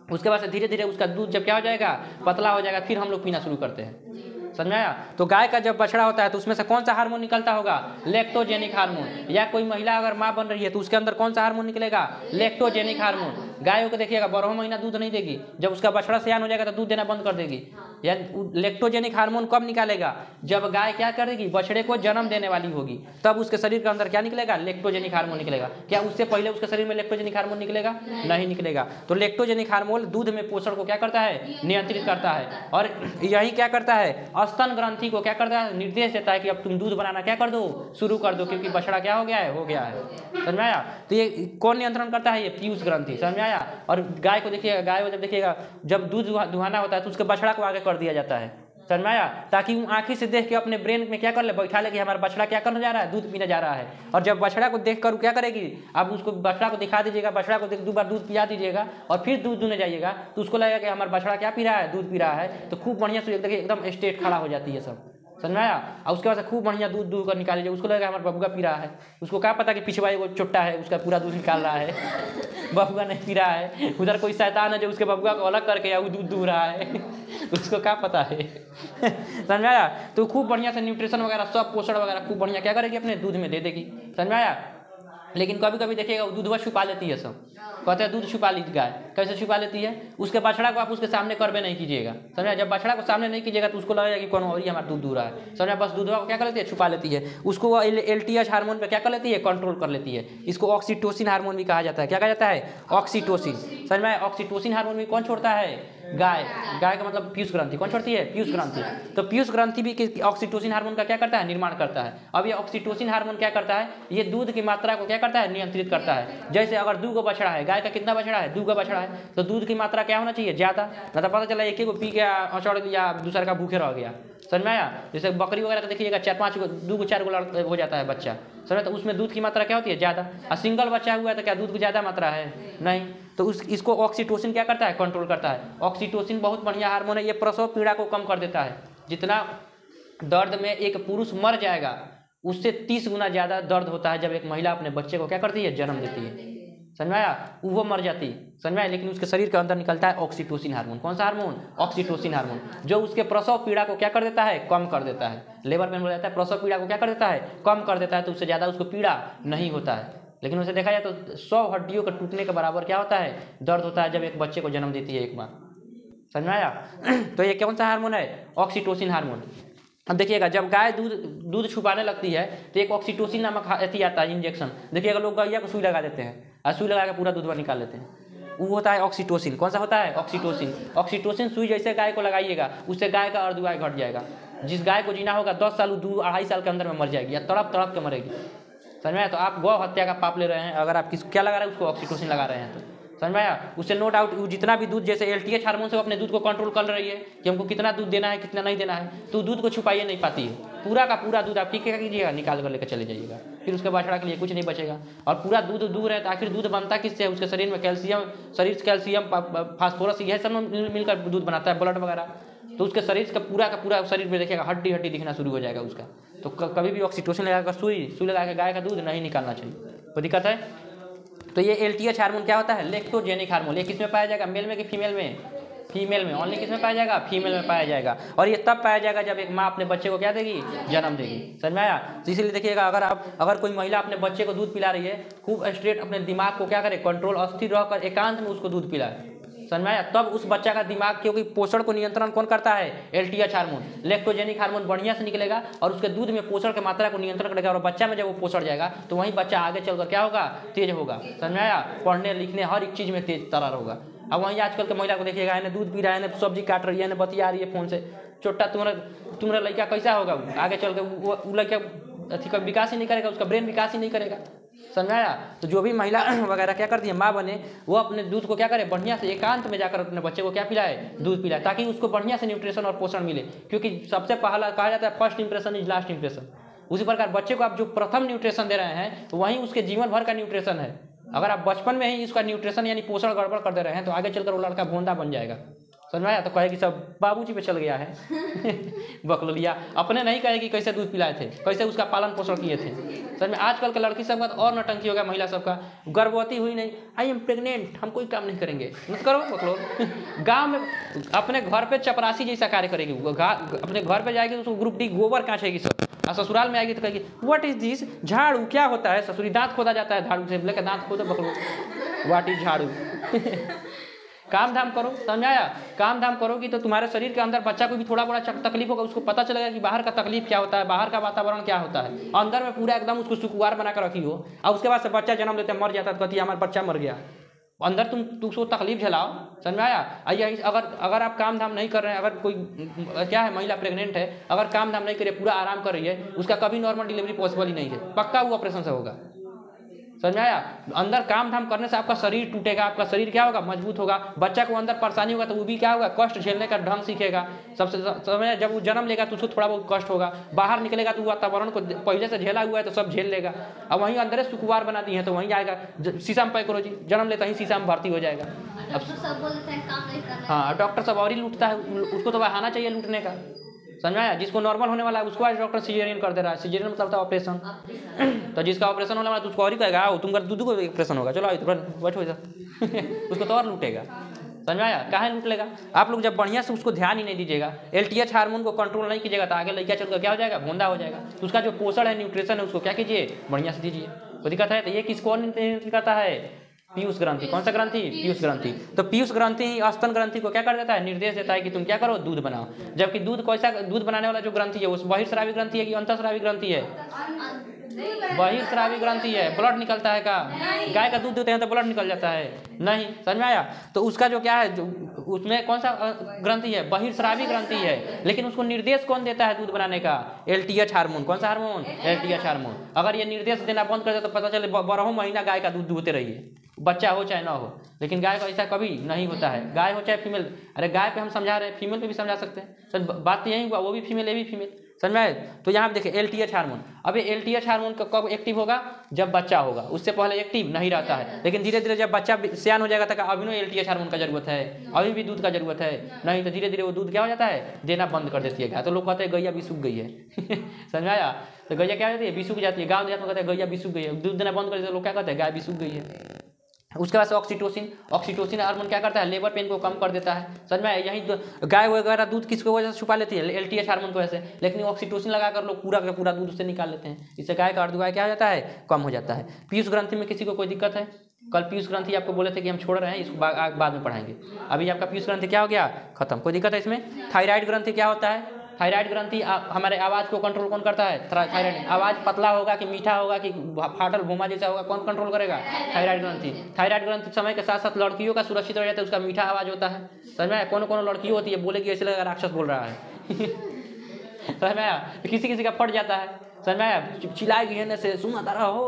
उसके बाद से धीरे धीरे उसका दूध जब क्या हो जाएगा? पतला हो जाएगा, फिर हम लोग पीना शुरू करते हैं। समझ में आया? तो गाय का जब बछड़ा होता है तो उसमें से कौन सा हार्मोन निकलता होगा? लेक्टोजेनिक हार्मोन। या कोई महिला अगर माँ बन रही है तो उसके अंदर कौन सा हार्मोन निकलेगा? लेक्टोजेनिक हार्मोन। गायों को देखिएगा 12वां महीना दूध नहीं देगी, जब उसका बछड़ा सयान हो जाएगा तो दूध देना बंद कर देगी। या लेक्टोजेनिक हार्मोन कब निकालेगा? जब गाय क्या करेगी? बछड़े को जन्म देने वाली होगी, तब उसके शरीर के अंदर क्या निकलेगा? लेक्टोजेनिक हार्मोन निकलेगा। क्या उससे पहले उसके शरीर में लेक्टोजेनिक हार्मोन निकलेगा? नहीं निकलेगा। तो लेक्टोजेनिक हार्मोन दूध में पोषण को क्या करता है? नियंत्रित करता है। और यही क्या करता है? स्तन ग्रंथि को क्या करता है? निर्देश देता है कि अब तुम दूध बनाना क्या कर दो, शुरू कर दो, क्योंकि बछड़ा क्या हो गया है? हो गया है। समझ में आया? तो ये कौन नियंत्रण करता है? ये पीयूष ग्रंथि। समझ में आया? और गाय को देखिएगा, गाय को जब देखिएगा जब दूध दुहाना होता है तो उसके बछड़ा को आगे कर दिया जाता है। समझ में आया? ताकि वो आंखी से देख के अपने ब्रेन में क्या कर ले, बैठा ले कि हमारा बछड़ा क्या करने जा रहा है? दूध पीने जा रहा है। और जब बछड़ा को देख कर क्या करेगी? अब उसको बछड़ा को दिखा दीजिएगा, बछड़ा को देख 2 बार दूध पिला दीजिएगा और फिर दूध दूने जाइएगा तो उसको लगेगा कि हमारा बछड़ा क्या पी रहा है? दूध पी रहा है। तो खूब बढ़िया से देखिए एकदम स्ट्रेट खड़ा हो जाती है सब। समझ में आया? और उसके बाद से खूब बढ़िया दूध दूध कर निकाल लीजिए, उसको लगेगा हमारा बबुआ पी रहा है। उसको क्या पता कि पिछवा वो चुट्टा है उसका पूरा दूध निकाल रहा है, बबुआ नहीं पी रहा है। उधर कोई शैतान है जो उसके बबुआ को अलग करके या वो दूध दूह रहा है, उसको क्या पता है। समझ में आया? तो खूब बढ़िया से न्यूट्रिशन वगैरह सब पोषण वगैरह खूब बढ़िया क्या करेगी? अपने दूध में दे देगी। समझ में आया? लेकिन कभी कभी देखिएगा वो दूधवा छुपा लेती है सब। कहते हैं दूध छुपा ली गाय, कैसे छुपा लेती है? उसके बछड़ा को आप उसके सामने करबे नहीं कीजिएगा। समझा? जब बछड़ा को सामने नहीं कीजिएगा तो उसको लगेगा कि कौन और ही हमारा दूध दूह रहा है। समझा? बस दूधवा को क्या कर लेती है? छुपा लेती है। उसको LTH हार्मोन पे क्या कर लेती है? कंट्रोल कर लेती है। इसको ऑक्सीटोसिन हार्मोन भी कहा जाता है। क्या कहा जाता है? ऑक्सीटोसिन। समझ में? ऑक्सीटोसिन हार्मोन भी कौन छोड़ता है? गाय। गाय का मतलब पीयूष ग्रंथि। कौन छोड़ती है? पीयूष ग्रंथि। तो पीयूष ग्रंथि भी ऑक्सीटोसिन हार्मोन का क्या करता है? निर्माण करता है। अब ये ऑक्सीटोसिन हार्मोन क्या करता है? ये दूध की मात्रा को क्या करता है? नियंत्रित करता है। जैसे अगर 2 गो बछड़ा है, गाय का कितना बछड़ा है? 2 गो बछड़ा है, तो दूध की मात्रा क्या होना चाहिए? ज़्यादा। ना तो पता चला एक ही को पी गया, अचड़ दिया, दूसरा का भूखे रह गया। समझ में आया? जैसे बकरी वगैरह का देखिएगा 4-5 गो, 2 गो 4 गो हो जाता है बच्चा। समझ? तो उसमें दूध की मात्रा क्या होती है? ज़्यादा। और सिंगल बच्चा हुआ है तो क्या दूध की ज़्यादा मात्रा है? नहीं। तो इसको ऑक्सीटोसिन क्या करता है? कंट्रोल करता है। ऑक्सीटोसिन बहुत बढ़िया हार्मोन है, ये प्रसव पीड़ा को कम कर देता है। जितना दर्द में एक पुरुष मर जाएगा उससे 30 गुना ज़्यादा दर्द होता है जब एक महिला अपने बच्चे को क्या करती है? जन्म देती है। समझ में आया? वो मर जाती। समझ में आया? लेकिन उसके शरीर के अंदर निकलता है ऑक्सीटोसिन हार्मोन। कौन सा हार्मोन? ऑक्सीटोसिन हार्मोन, जो उसके प्रसव पीड़ा को क्या कर देता है? कम कर देता है। लेबर में बोला जाता है प्रसव पीड़ा को क्या कर देता है? कम कर देता है। तो उससे ज़्यादा उसको पीड़ा नहीं होता है। लेकिन उसे देखा जाए तो 100 हड्डियों के टूटने के बराबर क्या होता है? दर्द होता है जब एक बच्चे को जन्म देती है एक बार। समझ में आया? तो ये कौन सा हार्मोन है? Oxytocin hormone. अब देखिएगा जब गाय दूध छुपाने लगती है तो एक ऑक्सीटोसिन नामक अथी आता है इंजेक्शन। देखिएगा लोग गैया को सुई लगा देते हैं और सुई लगा के पूरा दूध निकाल लेते हैं। वो होता है ऑक्सीटोसिन। कौन सा होता है? ऑक्सीटोसिन। ऑक्सीटोसिन सुई जैसे गाय को लगाइएगा उससे गाय का अर्धवाय घट जाएगा। जिस गाय को जीना होगा 10 साल 2-2.5 साल के अंदर में मर जाएगी या तड़प तड़प के मरेगी। समझ में आया? तो आप गौ हत्या का पाप ले रहे हैं अगर आप क्या लगा रहे हैं? उसको ऑक्सीटोसिन लगा रहे हैं। तो समझ में आया? उससे नो डाउट जितना भी दूध, जैसे LTH हार्मोन से अपने दूध को कंट्रोल कर रही है कि हमको कितना दूध देना है कितना नहीं देना है, तो दूध को छुपाइए नहीं पाती है। पूरा का पूरा दूध आप क्या कीजिएगा? निकाल कर लेकर चले जाइएगा, फिर उसके बछड़ा के लिए कुछ नहीं बचेगा। और पूरा दूध दूर है तो आखिर दूध बनता किससे है? उसके शरीर में कैल्शियम फास्फोरस यह सब मिलकर दूध बनाता है, ब्लड वगैरह। तो उसके शरीर का पूरा शरीर में देखिएगा हड्डी हड्डी दिखना शुरू हो जाएगा उसका। तो कभी भी ऑक्सीटोसिन लगाकर सुई लगा के गाय का दूध नहीं निकालना चाहिए। कोई दिक्कत है? तो ये LTH हार्मोन क्या होता है? लेक्टोजेनिक हार्मोन। ये किस में पाया जाएगा? मेल में कि फीमेल में? फीमेल में। ओनली किस में पाया जाएगा? फीमेल में पाया जाएगा। और ये तब पाया जाएगा जब एक माँ अपने बच्चे को क्या देगी? जन्म देगी। समझ में आया? तो इसीलिए देखिएगा अगर कोई महिला अपने बच्चे को दूध पिला रही है, खूब स्ट्रेट अपने दिमाग को क्या करे? कंट्रोल, अस्थिर रहकर एकांत में उसको दूध पिलाए। समझ में आया? तब उस बच्चा का दिमाग, क्योंकि पोषण को नियंत्रण कौन करता है? LTH hormone. लेक्टोजेनिक हार्मोन बढ़िया से निकलेगा और उसके दूध में पोषण की मात्रा को नियंत्रण करेगा। और बच्चा में जब वो पोषण जाएगा तो वहीं बच्चा आगे चलकर क्या होगा? तेज होगा। समझ में आया? पढ़ने लिखने हर एक चीज़ में तेज तरार होगा। अब वहीं आजकल के महिला को देखिएगा, इन्हें दूध पी रहा है, इन्हें सब्जी काट रही है, इन्हें बतिया रही है फोन से। छोटा तुम्हारा लड़का कैसा होगा आगे चल के, वो लड़का अथी का विकास ही नहीं करेगा, उसका ब्रेन विकास ही नहीं करेगा, समझाया। तो जो भी महिला वगैरह क्या करती है, माँ बने, वो अपने दूध को क्या करे, बढ़िया से एकांत में जाकर अपने बच्चे को क्या पिलाए, दूध पिलाए, ताकि उसको बढ़िया से न्यूट्रिशन और पोषण मिले। क्योंकि सबसे पहला कहा जाता है first impression is last impression. उसी प्रकार बच्चे को आप जो प्रथम न्यूट्रिशन दे रहे हैं तो वहीं उसके जीवन भर का न्यूट्रिशन है। अगर आप बचपन में ही इसका न्यूट्रिशन यानी पोषण गड़बड़ कर दे रहे हैं तो आगे चलकर वो लड़का भोंदा बन जाएगा, समझ में आया। तो कहेगी सब बाबूजी पे चल गया है बकलोलिया, अपने नहीं कहेगी कैसे दूध पिलाए थे, कैसे उसका पालन पोषण किए थे, समझ में। आजकल के लड़की सबका और नौटंकी हो गया, महिला सबका, गर्भवती हुई नहीं, आई एम प्रेग्नेंट, हम कोई काम नहीं करेंगे, मत करो बकलोल। गाँव में अपने घर पे चपरासी जैसा कार्य करेगी, अपने घर पे जाएगी तो उसको ग्रुप डी गोबर काँचेगी सब, और ससुराल में आएगी तो कहेगी व्हाट इज दिस, झाड़ू क्या होता है, ससुरी दांत खोदा जाता है झाड़ू से, लेकर दांत खोदो बकलोल, व्हाट इज झाड़ू काम धाम करो, समझाया। काम धाम करोगी तो तुम्हारे शरीर के अंदर बच्चा को भी थोड़ा बड़ा तकलीफ होगा, उसको पता चलेगा कि बाहर का तकलीफ क्या होता है, बाहर का वातावरण क्या होता है। अंदर में पूरा एकदम उसको सुकुवार बनाकर रखी हो, और उसके बाद से बच्चा जन्म लेते मर जाता है तो कहती है हमारा बच्चा मर गया। अंदर तुम उसको तकलीफ झेलाओ, समझ में आया। अगर आप काम धाम नहीं कर रहे हैं, अगर कोई क्या है महिला प्रेग्नेंट है, अगर काम धाम नहीं करे, पूरा आराम कर रही है, उसका कभी नॉर्मल डिलीवरी पॉसिबल ही नहीं है, पक्का वो ऑपरेशन से होगा, समझ में आया। अंदर काम धाम करने से आपका शरीर टूटेगा, आपका शरीर क्या होगा, मजबूत होगा। बच्चा को अंदर परेशानी होगा तो वो भी क्या होगा, कष्ट झेलने का ढंग सीखेगा। सबसे समझ, जब वो जन्म लेगा तो उसको थोड़ा बहुत कष्ट होगा, बाहर निकलेगा तो वातावरण को पहले से झेला हुआ है तो सब झेल लेगा। अब वहीं अंदर सुकुवार बना दी है तो वहीं आएगा, शीशा में पैक करो जी, जन्म लेता ही शीशा में भर्ती हो जाएगा। हाँ, डॉक्टर सब और ही लूटता है, उसको तो बहाना चाहिए लूटने का, समझाया। जिसको नॉर्मल होने वाला है उसको आज डॉक्टर सिजेरियन कर दे रहा है, सिजेरियन मतलब था ऑपरेशन। तो जिसका ऑपरेशन होने वाला है तो उसको और ही कहेगा आओ तुम दूध को ऑपरेशन होगा, चलो आओ बैठो इधर उसको तो और लूटेगा, समझाया। काहे लूट लेगा। आप लोग जब बढ़िया से उसको ध्यान ही नहीं दीजिएगा, LTH हार्मोन को कंट्रोल नहीं कीजिएगा तो आगे लड़का चलकर क्या हो जाएगा, भोंदा हो जाएगा। तो उसका जो पोषण है, न्यूट्रिशन है, उसको क्या कीजिए, बढ़िया से दीजिए। कोई दिक्कत है तो ये किसको नियंत्रित करता है, पीयूष ग्रंथि। कौन सा ग्रंथि, पीयूष ग्रंथि। तो पीयूष ग्रंथि स्तन ग्रंथि को क्या कर देता है, निर्देश देता है कि तुम क्या करो, दूध बनाओ। जबकि दूध कैसा, दूध बनाने वाला जो ग्रंथि है उस बहिर्स्रावी ग्रंथि है कि अंतःस्रावी ग्रंथि है, बहिर्स्रावी ग्रंथि है। ब्लड निकलता है का, गाय का दूध देते हैं तो ब्लड निकल जाता है, नहीं, समझ में आया। तो उसका जो क्या है, जो उसमें कौन सा ग्रंथि है, बहिर्स्रावी ग्रंथि है। लेकिन उसको निर्देश कौन देता है दूध बनाने का, LTH हार्मोन। कौन सा हार्मोन, LTH हार्मोन। अगर ये निर्देश देना बंद कर दे तो पता चले 12 महीना गाय का दूध दूहते रहिए, बच्चा हो चाहे ना हो। लेकिन गाय का ऐसा कभी नहीं होता है, गाय हो चाहे फीमेल। अरे गाय पे हम समझा रहे हैं, फीमेल पे भी समझा सकते हैं, सर बात तो यही हुआ, वो भी फीमेल ये भी फीमेल, समझ में आए। तो यहाँ पे देखिए LTH हार्मोन। अब ये LTH हार्मोन कब एक्टिव होगा, जब बच्चा होगा, उससे पहले एक्टिव नहीं रहता है। लेकिन धीरे धीरे जब बच्चा सियान हो जाएगा तक अभी भी LTH हार्मोन का जरूरत है, अभी भी दूध का जरूरत है, नहीं तो धीरे धीरे वो दूध क्या हो जाता है, देना बंद कर देती है। तो लोग कहते हैं गैया भी सूख गई है समझ में आया। तो गैया क्या होती है, भी सूख जाती है। गाँव देहात में कहते हैं गैया भी सूख गई है, दूध देना बंद कर देते, लोग क्या कहते हैं, गाय भी सूख गई है। उसके बाद से ऑक्सीटोसिन हार्मोन क्या करता है, लेबर पेन को कम कर देता है, समझ में। यही गाय वगैरह दूध किसको वजह से छुपा लेती है, LTH हार्मोन की वजह से। लेकिन ऑक्सीटोसिन लगाकर लोग पूरा का पूरा दूध उससे निकाल लेते हैं, इससे गाय का अर्धगाय क्या हो जाता है, कम हो जाता है। पीयूष ग्रंथि में किसी को कोई दिक्कत है, कल पीयूष ग्रंथि आपको बोले थे कि हम छोड़ रहे हैं, इसको बाद में पढ़ाएंगे। अभी आपका पीयूष ग्रंथि क्या हो गया, खत्म, कोई दिक्कत है इसमें। थायराइड ग्रंथि क्या होता है, थायराइड ग्रंथि हमारे आवाज़ को कंट्रोल कौन करता है, थायराइड। आवाज़ पतला होगा कि मीठा होगा कि फाटल भूमा जैसा होगा, कौन कंट्रोल करेगा, थायराइड ग्रंथि। थायराइड ग्रंथि समय के साथ साथ लड़कियों का सुरक्षित रह जाता है, उसका मीठा आवाज़ होता है, समझ में। कौन लड़की होती है बोलेगी ऐसे लगेगा राक्षस बोल रहा है समझ में। किसी किसी का फट जाता है, समझ में आया, चिल्लाएगी हिरने से सुना रहो,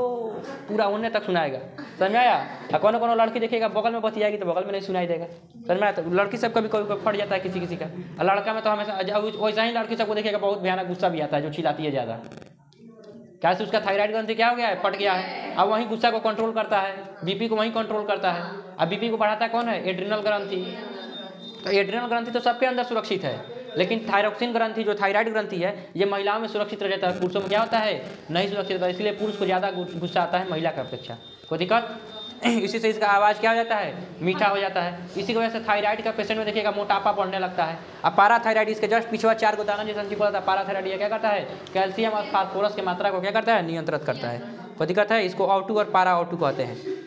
पूरा होने तक सुनाएगा, समझ में आया। कौन लड़की देखिएगा बगल में बतियाएगी तो बगल में नहीं सुनाई देगा, समझ में आया। तो लड़की सब कभी कभी फट जाता है किसी किसी का, और लड़का में तो हमेशा वैसा ही लड़की सबको देखिएगा बहुत भयानक गुस्सा भी आता है, जो चिल्लाती है ज़्यादा, क्या से उसका थायराइड ग्रंथि क्या हो गया है, फट गया है। अब वहीं गुस्सा को कंट्रोल करता है, BP को वहीं कंट्रोल करता है। अब BP को बढ़ाता है कौन है, एड्रिनल ग्रंथि। तो एड्रिनल ग्रंथि तो सबके अंदर सुरक्षित है, लेकिन थायरोक्सिन ग्रंथि जो थायराइड ग्रंथि है ये महिलाओं में सुरक्षित रह जाता है, पुरुषों में क्या होता है, नहीं सुरक्षित रहता है। इसलिए पुरुष को ज़्यादा गुस्सा आता है महिला की अपेक्षा, कोई दिक्कत। इसी से इसका आवाज़ क्या हो जाता है, मीठा हो जाता है। इसी की वजह से थायराइड का पेशेंट में देखिएगा मोटापा बढ़ने लगता है। अब पाराथायराइड, इसके जस्ट पिछवा 4 को दाना जैसा बोला था, पाराथायराइड ये क्या करता है, कैल्शियम और फास्फोरस की मात्रा को क्या करता है, नियंत्रित करता है, कोई दिक्कत है। इसको O2 और पारा O2 कहते हैं।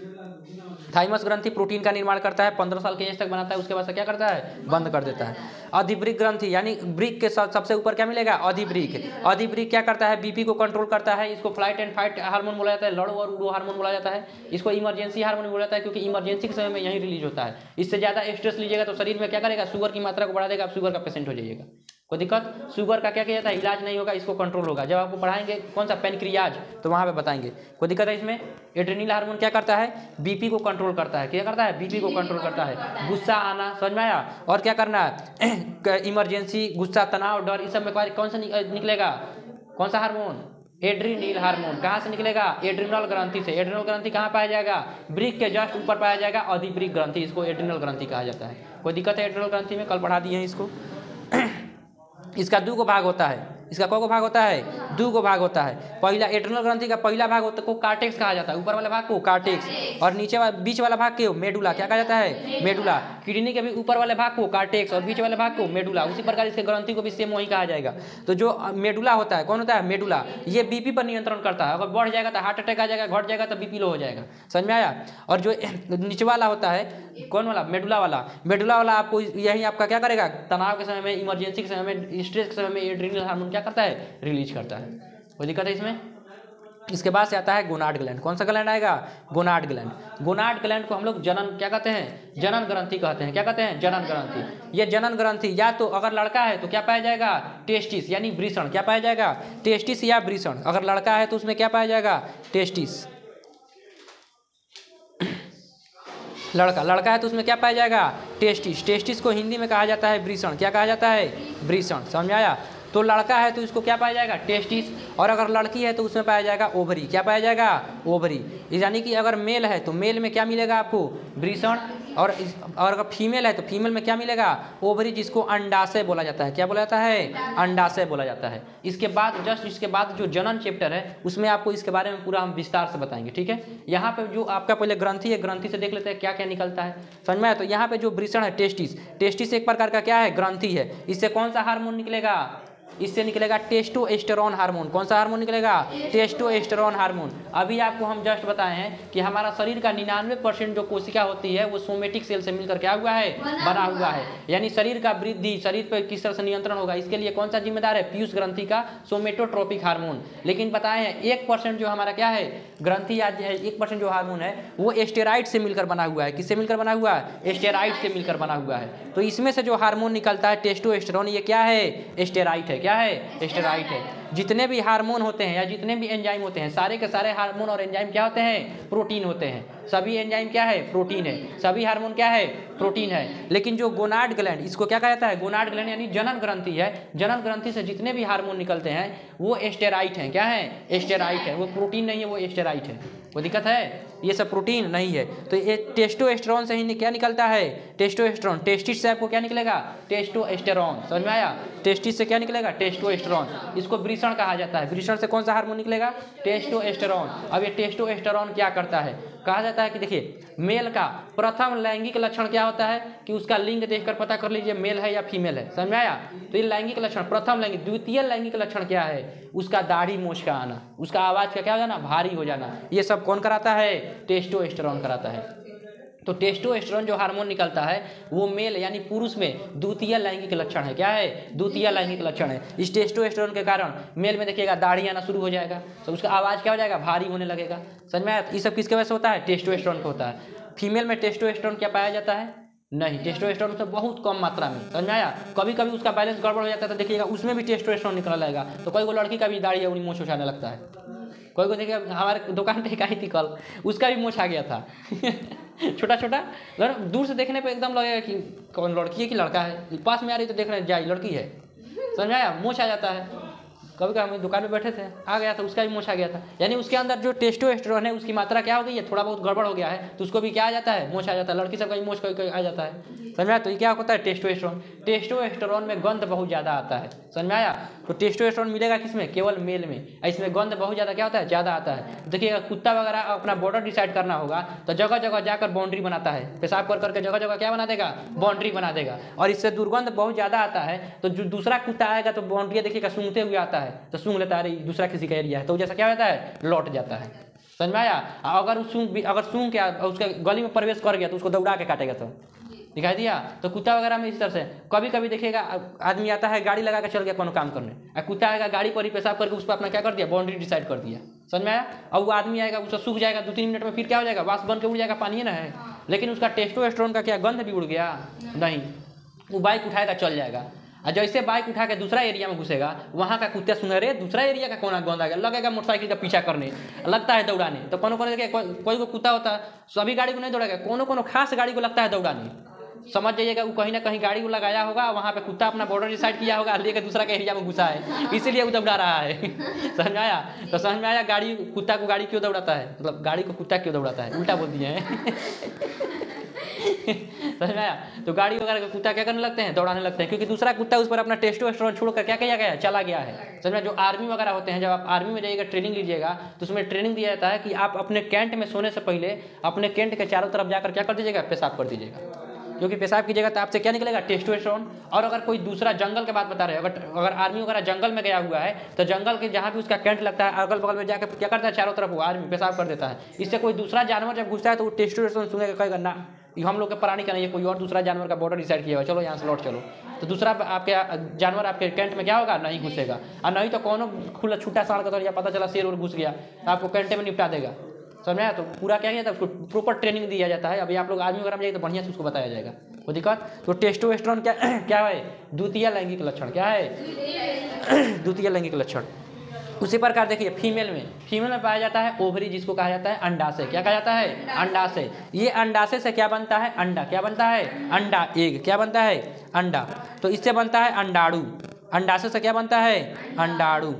थाइमस ग्रंथि प्रोटीन का निर्माण करता है, 15 साल की एज तक बनाता है, उसके बाद से क्या करता है, बंद कर देता है। अधिवृक्क ग्रंथि यानी वृक्क के सबसे ऊपर क्या मिलेगा, अधिवृक्क। अधिवृक्क क्या करता है, बीपी को कंट्रोल करता है, इसको फ्लाइट एंड फाइट हार्मोन बोला जाता है, लड़ो और उड़ो हार्मोन बोला जाता है, इसको इमरजेंसी हार्मोन बोला जाता है, क्योंकि इमरजेंसी के समय में यही रिलीज होता है। इससे ज़्यादा स्ट्रेस लीजिएगा तो शरीर में क्या करेगा, शुगर की मात्रा को बढ़ा देगा, आप शुगर का पेशेंट हो जाइएगा। कोई दिक्कत, शुगर का क्या किया जाता है, इलाज नहीं होगा, इसको कंट्रोल होगा। जब आपको पढ़ाएंगे कौन सा पेनक्रियाज, तो वहाँ पे बताएंगे। कोई दिक्कत है इसमें। एड्रेनल हार्मोन क्या करता है, बीपी को कंट्रोल करता है, क्या करता है, बीपी को कंट्रोल करता है। गुस्सा आना, समझ में आया, और क्या करना है, इमरजेंसी, गुस्सा, तनाव, डर, इस सब में कौन सा निकलेगा, कौन सा हार्मोन, एड्रीनल हार्मोन। कहाँ से निकलेगा, एड्रिनल ग्रंथि से। एड्रिनल ग्रंथि कहाँ पाया जाएगा, वृक्क के जस्ट ऊपर पाया जाएगा, अधिवृक्क ग्रंथि, इसको एड्रिनल ग्रंथि कहा जाता है। कोई दिक्कत है एड्रिनल ग्रंथि में, कल पढ़ा दिए हैं इसको। इसका 2 को भाग होता है, इसका कौ को भाग होता है, 2 को भाग होता है। पहला एड्रिनल ग्रंथि का पहला भाग होता है को कार्टेक्स कहा जाता है, ऊपर वाले भाग को कार्टेक्स, और नीचे बीच वाला भाग को मेडुला क्या कहा जाता है, मेडुला। किडनी के भी ऊपर वाले भाग को कार्टेक्स और बीच वाले भाग को मेडुला। उसी प्रकार इसके ग्रंथि को भी सेम वही कहा जाएगा। तो जो मेडुला होता है, कौन होता है, मेडुला, ये बीपी पर नियंत्रण करता है। अगर बढ़ जाएगा तो हार्ट अटैक आ जाएगा, घट जाएगा तो बीपी लो हो जाएगा, समझ में आया। और जो नीचे वाला होता है, कौन वाला, मेडुला वाला, मेडुला वाला आपको यही आपका क्या करेगा, तनाव के समय में, इमरजेंसी के समय में, स्ट्रेस के समय में एड्रिनल हार्मोन क्या करता है, रिलीज करता है। कोई दिक्कत है इसमें। इसके बाद से आता है गोनाड ग्लैंड। कौन सा ग्लैंड आएगा, गोनाड ग्लैंड। गोनाड ग्लैंड को हम लोग जनन क्या कहते हैं, जनन ग्रंथि कहते हैं। क्या कहते हैं, जनन ग्रंथि। ये जनन ग्रंथि या तो अगर लड़का है तो क्या पाया जाएगा, टेस्टिस यानी वृषण, क्या पाया जाएगा, टेस्टिस या वृषण। अगर लड़का है तो उसमें क्या पाया जाएगा, टेस्टिस। लड़का है तो उसमें क्या पाया जाएगा, टेस्टिस। टेस्टिस को हिंदी में कहा जाता है वृषण। क्या कहा जाता है, वृषण, समझ में आया। तो लड़का है तो इसको क्या पाया जाएगा, टेस्टिस, और अगर लड़की है तो उसमें पाया जाएगा ओवरी। क्या पाया जाएगा, ओवरी। यानी कि अगर मेल है तो मेल में क्या मिलेगा आपको, वृषण, और अगर फीमेल है तो फीमेल में क्या मिलेगा, ओवरी, जिसको अंडाशय बोला जाता है। क्या बोला जाता है, अंडाशय बोला जाता है। इसके बाद इसके बाद जो जनन चैप्टर है उसमें आपको इसके बारे में पूरा हम विस्तार से बताएंगे, ठीक है। यहाँ पे जो आपका पहले ग्रंथि है, ग्रंथि से देख लेते हैं क्या क्या निकलता है, समझ में आया। तो यहाँ पे जो वृषण है, टेस्टिस, टेस्टिस एक प्रकार का क्या है, ग्रंथि है। इससे कौन सा हार्मोन निकलेगा, इससे निकलेगा टेस्टोस्टेरोन हार्मोन। कौन सा हार्मोन निकलेगा, टेस्टोस्टेरोन हार्मोन। अभी आपको हम जस्ट बताए हैं कि हमारा शरीर का 99% जो कोशिका होती है वो सोमेटिक सेल से मिलकर क्या हुआ है, बना हुआ है। यानी शरीर का वृद्धि, शरीर पर किस तरह से नियंत्रण होगा, इसके लिए कौन सा जिम्मेदार है, पीयूष ग्रंथि का सोमेटोट्रोपिक हार्मोन। लेकिन बताए हैं 1% जो हमारा क्या है, ग्रंथि या 1% जो हार्मोन है वो स्टेरॉइड से मिलकर बना हुआ है। किससे मिलकर बना हुआ है, स्टेरॉइड से मिलकर बना हुआ है। तो इसमें से जो हार्मोन निकलता है टेस्टोस्टेरोन, ये क्या है, स्टेरॉइड है। क्या है, स्टेरॉइड है। जितने भी हार्मोन होते हैं या जितने भी एंजाइम होते हैं, सारे के सारे हार्मोन और एंजाइम क्या होते हैं, प्रोटीन होते हैं। सभी एंजाइम क्या है, प्रोटीन है। सभी हार्मोन क्या है, प्रोटीन है। लेकिन जो गोनाड ग्लैंड, इसको क्या कहा जाता है, गोनाड ग्लैंड यानी जनन ग्रंथि है। जनन ग्रंथि से जितने भी हार्मोन निकलते हैं वो स्टेरॉइड हैं। क्या है, स्टेरॉइड है। वो प्रोटीन नहीं है, वो स्टेरॉइड है। वो दिक्कत है, ये सब प्रोटीन नहीं है। तो ये टेस्टोस्टेरोन से ही क्या निकलता है, टेस्टोस्टेरोन। टेस्टिस से आपको क्या निकलेगा, टेस्टोस्टेरोन, समझ में आया। टेस्टिस से क्या निकलेगा, टेस्टोस्टेरोन। इसको वृषण कहा जाता है। वृषण से कौन सा हार्मोन निकलेगा, टेस्टोस्टेरोन। अब ये टेस्टोस्टेरोन क्या करता है, कहा जाता है कि देखिए मेल का प्रथम लैंगिक लक्षण क्या होता है कि उसका लिंग देखकर पता कर लीजिए मेल है या फीमेल है, समझ में आया। तो ये लैंगिक लक्षण, प्रथम लैंगिक। द्वितीय लैंगिक लक्षण क्या है, उसका दाढ़ी मूंछ का आना, उसका आवाज का क्या हो जाना, भारी हो जाना। ये सब कौन कराता है, टेस्टोस्टेरोन कराता है। तो टेस्टोस्टेरोन जो हार्मोन निकलता है वो मेल यानी पुरुष में द्वितीय लैंगिक लक्षण है। क्या है, द्वितीय लैंगिक लक्षण है। इस टेस्टोस्टेरोन के कारण मेल में देखिएगा दाढ़ी आना शुरू हो जाएगा, तो उसका आवाज़ क्या हो जाएगा, भारी होने लगेगा, समझ में आया। ये सब किसके वजह से होता है, टेस्टोस्टेरोन का होता है। फीमेल में टेस्टोस्टेरोन क्या पाया जाता है, नहीं, टेस्टोस्टेरोन से बहुत कम मात्रा में, समझ में आया। कभी कभी उसका बैलेंस गड़बड़ हो जाता है तो देखिएगा उसमें भी टेस्टोस्टेरोन निकल आएगा। तो कोई को लड़की का भी दाढ़ी अपनी मूंछ उछाने लगता है। कोई को देखिए, हमारे दुकान पे एक आई थी कल, उसका भी मूंछ आ गया था छोटा छोटा। दूर से देखने पे एकदम लगेगा कि कौन लड़की है कि लड़का है, पास में आ रही तो देख रहे जाए लड़की है, समझ में आया। मूंछ आ जाता है। कभी कभी हम दुकान में बैठे थे, आ गया था, उसका भी मूंछ आ गया था। यानी उसके अंदर जो टेस्टोस्टेरोन है उसकी मात्रा क्या हो गई है, थोड़ा बहुत गड़बड़ हो गया है, तो उसको भी क्या आ जाता है, मूंछ आ जाता है। लड़की सब का भी मूंछ कोई आ जाता है, समझ में आया। तो ये क्या होता है, टेस्टोस्टेरोन। टेस्टोस्टेरोन में गंध बहुत ज़्यादा आता है, समझ में आया। तो टेस्टोस्टेरोन मिलेगा किसमें, केवल मेल में। इसमें गंध बहुत ज़्यादा क्या होता है, ज़्यादा आता है। देखिएगा कुत्ता वगैरह अपना बॉर्डर डिसाइड करना होगा तो जगह जगह जाकर बाउंड्री बनाता है, पेशाब कर करके जगह जगह क्या बना देगा, बाउंड्री बना देगा। और इससे दुर्गंध बहुत ज़्यादा आता है, तो जो दूसरा कुत्ता आएगा तो बाउंड्री देखिएगा सूंघते हुए आता है, तो सूंघ लेता है दूसरा किसी का एरिया है, तो जैसा क्या होता है, लौट जाता है। समझ में आया। अगर सूंघ के उसके गली में प्रवेश कर गया तो उसको दौड़ा के काटेगा। तो दिखाई दिया। तो कुत्ता वगैरह में इस तरह से कभी कभी देखिएगा आदमी आता है गाड़ी लगा के चल गया कोनो काम करने, कुत्ता आएगा गाड़ी पर ही पेशाब करके उस पर अपना क्या कर दिया, बाउंड्री डिसाइड कर दिया। समझ में आया। और वो आदमी आएगा उसको सूख जाएगा 2-3 मिनट में, फिर क्या हो जाएगा, वाष्प बन के उड़ जाएगा, पानी है ना है, लेकिन उसका टेस्टोस्टेरोन का क्या गंध भी उड़ गया नहीं। वो बाइक उठाएगा चल जाएगा, और जैसे बाइक उठा के दूसरा एरिया में घुसेगा वहाँ का कुत्ते सुन रहे दूसरा एरिया का कोना गंदा गया, लगेगा मोटरसाइकिल का पीछा करने, लगता है दौड़ाने। तो कोनो देखिए कोई को कुत्ता होता है सभी गाड़ी को नहीं दौड़ाएगा, कोनो खास गाड़ी को लगता है दौड़ाने। समझ जाइएगा वो कहीं ना कहीं गाड़ी को लगाया होगा, वहाँ पे कुत्ता अपना बॉर्डर डिसाइड किया होगा, लेके दूसरा के एरिया में घुसा है, इसीलिए वो दौड़ा रहा है। समझ में आया। तो समझ में आया गाड़ी कुत्ता को गाड़ी क्यों दौड़ाता है, मतलब गाड़ी को कुत्ता क्यों दौड़ाता है, उल्टा बोल दिए हैं। समझ में आया। तो गाड़ी वगैरह का कुत्ता क्या करने लगते हैं, दौड़ाने लगते हैं, क्योंकि दूसरा कुत्ता उस पर अपना टेस्टोस्टेरोन छोड़कर क्या किया गया, चला गया है। समझ में। जो आर्मी वगैरह होते हैं, जब आप आर्मी में जाइएगा ट्रेनिंग लीजिएगा तो उसमें ट्रेनिंग दिया जाता है कि आप अपने कैंट में सोने से पहले अपने कैंट के चारों तरफ जाकर क्या कर दीजिएगा, पेशाब कर दीजिएगा, क्योंकि पेशाब कीजिएगा तो आपसे क्या निकलेगा, टेस्टोस्टेरोन। और अगर कोई दूसरा जंगल के बात बता रहे हैं, अगर आर्मी वगैरह जंगल में गया हुआ है तो जंगल के जहाँ भी उसका कैंट लगता है अगल बगल में जाकर क्या करता है, चारों तरफ वो आर्मी पेशाब कर देता है। इससे कोई दूसरा जानवर जब घुसता है तो वो टेस्टोस्टेरोन सुनेगा, कहेगा ना ये हम लोग के प्राणी का नहीं है, कोई और दूसरा जानवर का बॉर्डर डिसाइड किया हुआ, चलो यहाँ से लौट चलो। तो दूसरा आपके जानवर आपके कैंट में क्या होगा, नहीं घुसेगा। और नहीं तो कोनो खुला छूटा साढ़ का, या पता चला शेर और घुस गया तो आपको कैंटे में निपटा देगा। समझ में आया। तो पूरा क्या किया जाता है, उसको प्रॉपर ट्रेनिंग दिया जाता है। अभी आप लोग आर्मी वगैरह में जाइए तो बढ़िया से उसको बताया जाएगा, कोई दिक्कत। तो टेस्टोस्टेरोन क्या है, द्वितीय लैंगिक लक्षण। क्या है, द्वितीय लैंगिक लक्षण। उसी प्रकार देखिए फीमेल में पाया जाता है ओवरी, जिसको कहा जाता है अंडाशय। क्या कहा जाता है, अंडाशय। ये अंडाशय से क्या बनता है, अंडा। क्या बनता है, अंडा, एग। क्या बनता है, अंडा। तो इससे बनता है अंडाणु। अंडाशय से क्या बनता है, अंडाणु।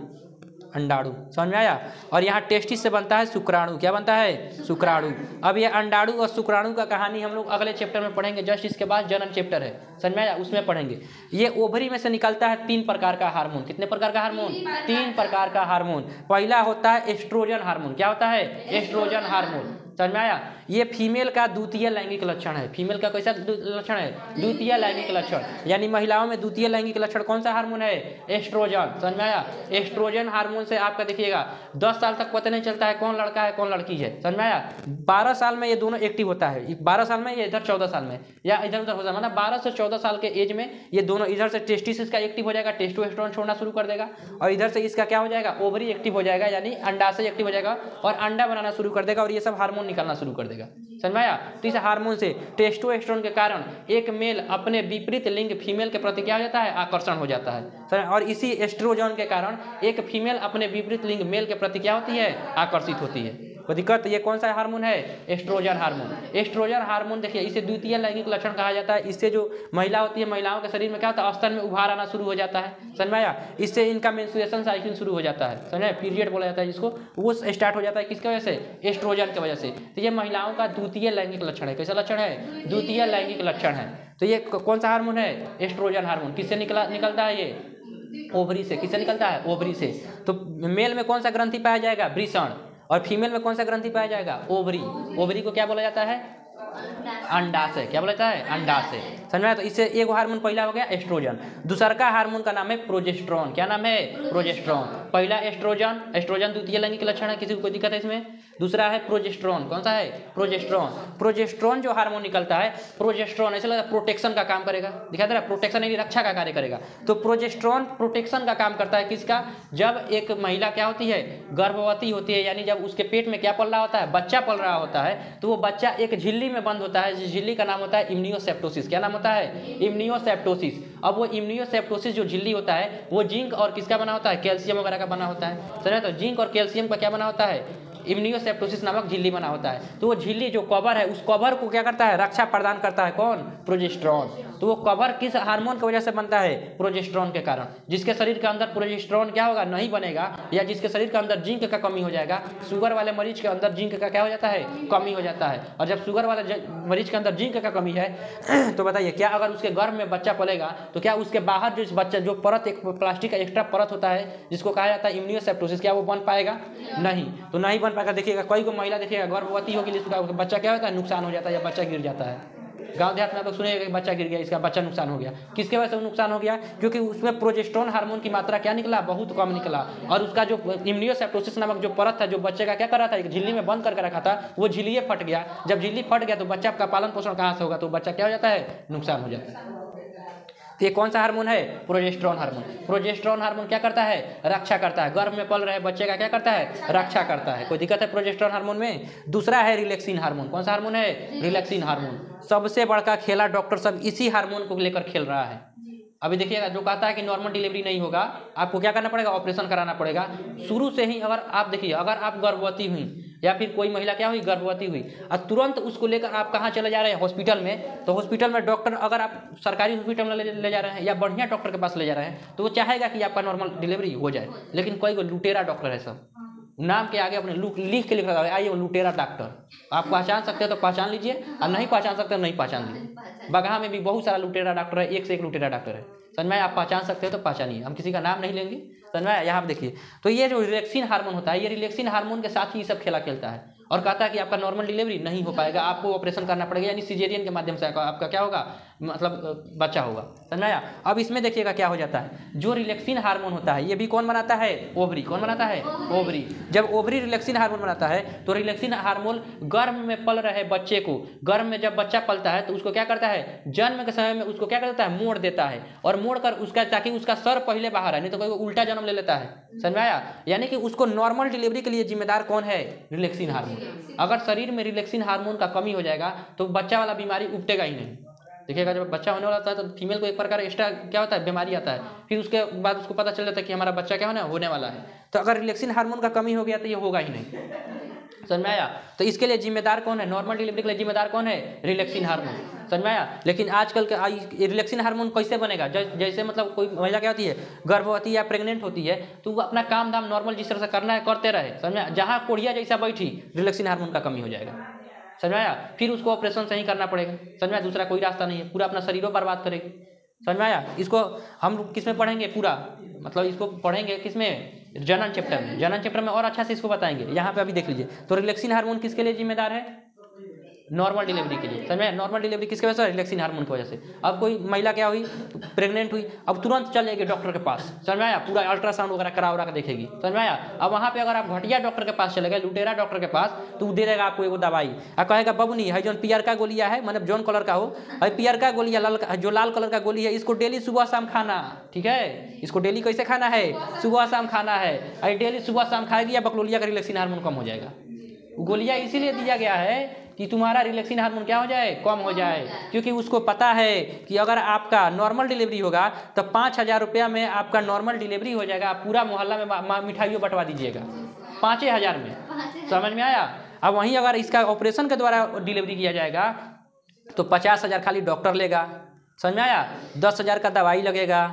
समझ में आया। और यहाँ टेस्टिस से बनता है शुक्राणु। क्या बनता है, शुक्राणु। अब ये अंडाणु और शुक्राणु का कहानी हम लोग अगले चैप्टर में पढ़ेंगे, जस्ट इसके बाद जनन चैप्टर है, समझ में आया, उसमें पढ़ेंगे। ये ओवरी में से निकलता है 3 प्रकार का हार्मोन। कितने प्रकार का हार्मोन, 3 प्रकार का हार्मोन। पहला होता है एस्ट्रोजन हार्मोन। क्या होता है, एस्ट्रोजन हार्मोन। समझ में आया। ये फीमेल का द्वितीय लैंगिक लक्षण है। फीमेल का कैसा लक्षण है, द्वितीय लैंगिक लक्षण। यानी महिलाओं में द्वितीय लैंगिक लक्षण कौन सा हार्मोन है, एस्ट्रोजन। समझ में आया। एस्ट्रोजन हार्मोन से आपका देखिएगा 10 साल तक पता नहीं चलता है कौन लड़का है कौन लड़की है। समझ में आया। 12 साल में ये दोनों एक्टिव होता है, 12 साल में, ये इधर 14 साल में, या इधर उधर होता है, मतलब 12 से 14 साल के एज में ये दोनों, इधर से टेस्टिस का एक्टिव हो जाएगा, टेस्टोस्टेरोन छोड़ना शुरू कर देगा, और इधर से इसका क्या हो जाएगा, ओवरी एक्टिव हो जाएगा, यानी अंडाशय एक्टिव हो जाएगा और अंडा बनाना शुरू कर देगा, और ये सब हार्मोन निकालना शुरू कर देगा। समझ में आया। तो इस हार्मोन से, टेस्टोस्टेरोन के कारण एक मेल अपने विपरीत लिंग फीमेल के प्रति क्या हो जाता है, आकर्षण हो जाता है। और इसी एस्ट्रोजन के कारण एक फीमेल अपने विपरीत लिंग मेल के प्रति क्या होती है, आकर्षित होती है। कोई दिक्कत। ये कौन सा हार्मोन है, एस्ट्रोजन हार्मोन। एस्ट्रोजन हार्मोन देखिए इसे द्वितीय लैंगिक लक्षण कहा जाता है। इससे जो महिला होती है, महिलाओं के शरीर में क्या होता है, स्तन में उभार आना शुरू हो जाता है। समझ में आया। इससे इनका मेंस्ट्रुएशन साइकिल शुरू हो जाता है, समझ में, पीरियड बोला जाता है जिसको, वो स्टार्ट हो जाता है किसकी वजह से, एस्ट्रोजन की वजह से। तो ये महिलाओं का द्वितीय लैंगिक लक्षण है। कैसा लक्षण है, द्वितीय लैंगिक लक्षण है। तो ये कौन सा हार्मोन है, एस्ट्रोजन हार्मोन। किससे निकलता है ये, ओवरी से। किससे निकलता है, ओवरी से। तो मेल में कौन सा ग्रंथि पाया जाएगा, वृषण, और फीमेल में कौन सा ग्रंथि पाया जाएगा, ओवरी। ओवरी को क्या बोला जाता है, अंडाशय। क्या बोला जाता है, अंडाशय। समझ में आया। तो इससे एक हार्मोन पहला हो गया एस्ट्रोजन। दूसरा का हार्मोन का नाम है प्रोजेस्टेरोन। क्या नाम है, प्रोजेस्टेरोन। पहला एस्ट्रोजन, एस्ट्रोजन द्वितीय लैंगिक लक्षण है, किसी को कोई दिक्कत है इसमें। दूसरा है प्रोजेस्टेरोन। कौन सा है, प्रोजेस्टेरोन। प्रोजेस्टेरोन जो हार्मोन निकलता है, प्रोजेस्टेरोन ऐसा लगता है प्रोटेक्शन का काम करेगा, दिखा दे रहा है, प्रोटेक्शन यानी रक्षा का कार्य करेगा। तो प्रोजेस्टेरोन प्रोटेक्शन का काम करता है किसका, जब एक महिला क्या होती है, गर्भवती होती है, यानी जब उसके पेट में क्या पल रहा होता है, बच्चा पल रहा होता है, तो वो बच्चा एक झिल्ली में बंद होता है, जिस झिल्ली का नाम होता है इम्नियोसेप्टोसिस। क्या नाम होता है, इम्नियोसेप्टोसिस। अब वो इम्नियोसेप्टोसिस जो झिल्ली होता है वो जिंक और किसका बना होता है, कैल्शियम वगैरह का बना होता है। समझे। तो जिंक और कैल्शियम का क्या बना होता है, इम्नियोसेप्टोसिस नामक झिल्ली बना होता है। तो वो झिल्ली जो कवर है, उस कवर को क्या करता है, रक्षा प्रदान करता है, कौन, प्रोजेस्टेरोन। तो वो कवर किस हार्मोन की वजह से बनता है, प्रोजेस्टेरोन के कारण। जिसके शरीर के अंदर प्रोजेस्टेरोन क्या होगा, नहीं बनेगा, या जिसके शरीर के अंदर जिंक का कमी हो जाएगा, शुगर वाले मरीज के अंदर जिंक का क्या हो जाता है, कमी हो जाता है। और जब शुगर वाले मरीज के अंदर जिंक का कमी है तो बताइए क्या अगर उसके गर्भ में बच्चा पलेगा तो क्या उसके बाहर जो इस बच्चा जो परत, एक प्लास्टिक का एक्स्ट्रा परत होता है जिसको कहा जाता है इम्नियोसेप्टोसिस, क्या वो बन पाएगा, नहीं। तो नहीं पाएगा। देखिएगा कोई को महिला देखिएगा गर्भवती होगी, उसका बच्चा क्या होता है, नुकसान हो जाता है या बच्चा गिर जाता है। गांव देहात में आप लोग सुनेंगे कि बच्चा गिर गया, इसका बच्चा नुकसान हो गया। किसके वजह से नुकसान हो गया? क्योंकि उसमें प्रोजेस्टेरोन हार्मोन की मात्रा क्या निकला? बहुत कम निकला। और उसका जो इम्यूनोसेप्टोसिस नामक जो परत था, जो बच्चे का क्या कर रहा था, एक झिल्ली में बंद करके रखा था, वो झिल्ली फट गया। जब झिल्ली फट गया तो बच्चा का पालन पोषण कहाँ से होगा? तो बच्चा क्या हो जाता है? नुकसान हो जाता है। ये कौन सा हार्मोन है? Progesterone hormone. प्रोजेस्टेरोन हार्मोन क्या करता है? रक्षा करता है। गर्भ में पल रहे बच्चे का क्या करता है? रक्षा करता है। कोई दिक्कत है प्रोजेस्टेरोन हार्मोन में? दूसरा है रिलैक्सिन हार्मोन। कौन सा हार्मोन है? Relaxin hormone. सबसे बड़का खेला डॉक्टर सब इसी हार्मोन को लेकर खेल रहा है। अभी देखिएगा, जो कहता है कि नॉर्मल डिलीवरी नहीं होगा, आपको क्या करना पड़ेगा? ऑपरेशन कराना पड़ेगा। शुरू से ही अगर आप देखिए, अगर आप गर्भवती हुई या फिर कोई महिला क्या हुई? गर्भवती हुई, और तुरंत उसको लेकर आप कहाँ चले जा रहे हैं? हॉस्पिटल में। तो हॉस्पिटल में डॉक्टर, अगर आप सरकारी हॉस्पिटल में ले जा रहे हैं या बढ़िया डॉक्टर के पास ले जा रहे हैं, तो वो चाहेगा कि आपका नॉर्मल डिलीवरी हो जाए। लेकिन कोई लुटेरा डॉक्टर है, सब नाम के आगे अपने लिख के लिख रहा है, आइए वो लुटेरा डॉक्टर। आप पहचान सकते हो तो पहचान लीजिए, और नहीं पहचान सकते हो नहीं पहचान लीजिए। बगहा में भी बहुत सारा लुटेरा डॉक्टर है, एक से एक लुटेरा डॉक्टर है। समझ में? आप पहचान सकते हो तो पहचानिए, हम किसी का नाम नहीं लेंगे। समझ में? यहाँ पे देखिए, तो ये जो रिलैक्सिन हार्मोन होता है, ये रिलैक्सिन हार्मोन के साथ ही ये सब खेला खेलता है और कहता है कि आपका नॉर्मल डिलीवरी नहीं हो पाएगा, आपको ऑपरेशन करना पड़ेगा, यानी सिजेरियन के माध्यम से आपका क्या होगा? मतलब बच्चा होगा। समझ आया? अब इसमें देखिएगा क्या हो जाता है। जो रिलैक्सिन हार्मोन होता है, ये भी कौन बनाता है? ओवरी। कौन बनाता है? ओवरी। जब ओवरी रिलैक्सिन हार्मोन बनाता है, तो रिलैक्सिन हार्मोन गर्भ में पल रहे बच्चे को, गर्भ में जब बच्चा पलता है तो उसको क्या करता है? जन्म के समय में उसको क्या कर देता है? मोड़ देता है। और मोड़ कर उसका, ताकि उसका सर पहले बाहर है, नहीं तो कोई उल्टा जन्म ले लेता है। समझ में आया? यानी कि उसको नॉर्मल डिलीवरी के लिए जिम्मेदार कौन है? Relaxin hormone. अगर शरीर में रिलैक्सिन हार्मोन का कमी हो जाएगा तो बच्चा वाला बीमारी उपटेगा ही नहीं। देखिएगा, जब बच्चा होने वाला होता है तो फीमेल को एक प्रकार एक्स्ट्रा क्या होता है? बीमारी आता है। फिर उसके बाद उसको पता चल जाता है कि हमारा बच्चा क्या होने वाला है। तो अगर रिलैक्सिन हार्मोन का कमी हो गया तो ये होगा ही नहीं। समझ में आया? तो इसके लिए जिम्मेदार कौन है? नॉर्मल डिलीवरी के लिए जिम्मेदार कौन है? Relaxin hormone. समझ में आया? लेकिन आजकल के रिलैक्सिन हार्मोन कैसे बनेगा? जैसे मतलब कोई महिला क्या होती है? गर्भवती या प्रेग्नेंट होती है, तो वो अपना काम धाम नॉर्मल जिस तरह से करना है करते रहे। समझ में? जहाँ कोढ़िया जैसा बैठी, रिलैक्सिन हार्मोन का कमी हो जाएगा। समझ में आया? फिर उसको ऑपरेशन से ही करना पड़ेगा। समझ में आया? दूसरा कोई रास्ता नहीं है, पूरा अपना शरीरों बर्बाद करेगी। समझ में आया? इसको हम किस में पढ़ेंगे? पूरा मतलब इसको पढ़ेंगे किसमें? जनन चैप्टर में। जनन चैप्टर में और अच्छा से इसको बताएंगे। यहाँ पे अभी देख लीजिए, तो रिलैक्सिन हार्मोन किसके लिए जिम्मेदार है? नॉर्मल डिलीवरी के लिए। समझ में? नॉर्मल डिलीवरी किसकी वजह से? रिलैक्सिन हार्मोन की वजह से। अब कोई महिला क्या हुई? प्रेग्नेंट हुई, अब तुरंत चल जाएगी डॉक्टर के पास। समझ में आया? पूरा अल्ट्रासाउंड वगैरह करा के देखेगी। समझ में आया? अब वहाँ पे अगर आप घटिया डॉक्टर के पास चले गए, लुटेरा डॉक्टर के पास, तो वो दे देगा आपको एगो दवाई और कहेगा बबुनी है जो पियरका गोलिया है, मतलब जौन कलर का हो, पियरका गोलिया, जो लाल कलर का गोली है, इसको डेली सुबह शाम खाना। ठीक है? इसको डेली कैसे खाना है? सुबह शाम खाना है। और डेली सुबह शाम खाएगी या बकलोलिया का रिलैक्सिन हार्मोन कम हो जाएगा। गोलियां इसीलिए दिया गया है कि तुम्हारा रिलैक्सिन हार्मोन क्या हो जाए? कम हो जाए। क्योंकि उसको पता है कि अगर आपका नॉर्मल डिलीवरी होगा तो 5,000 रुपया में आपका नॉर्मल डिलीवरी हो जाएगा। आप पूरा मोहल्ला में मिठाइयों बंटवा दीजिएगा 5,000 में। समझ में आया? अब वहीं अगर इसका ऑपरेशन के द्वारा डिलीवरी किया जाएगा तो 50,000 खाली डॉक्टर लेगा। समझ में आया? 10,000 का दवाई लगेगा।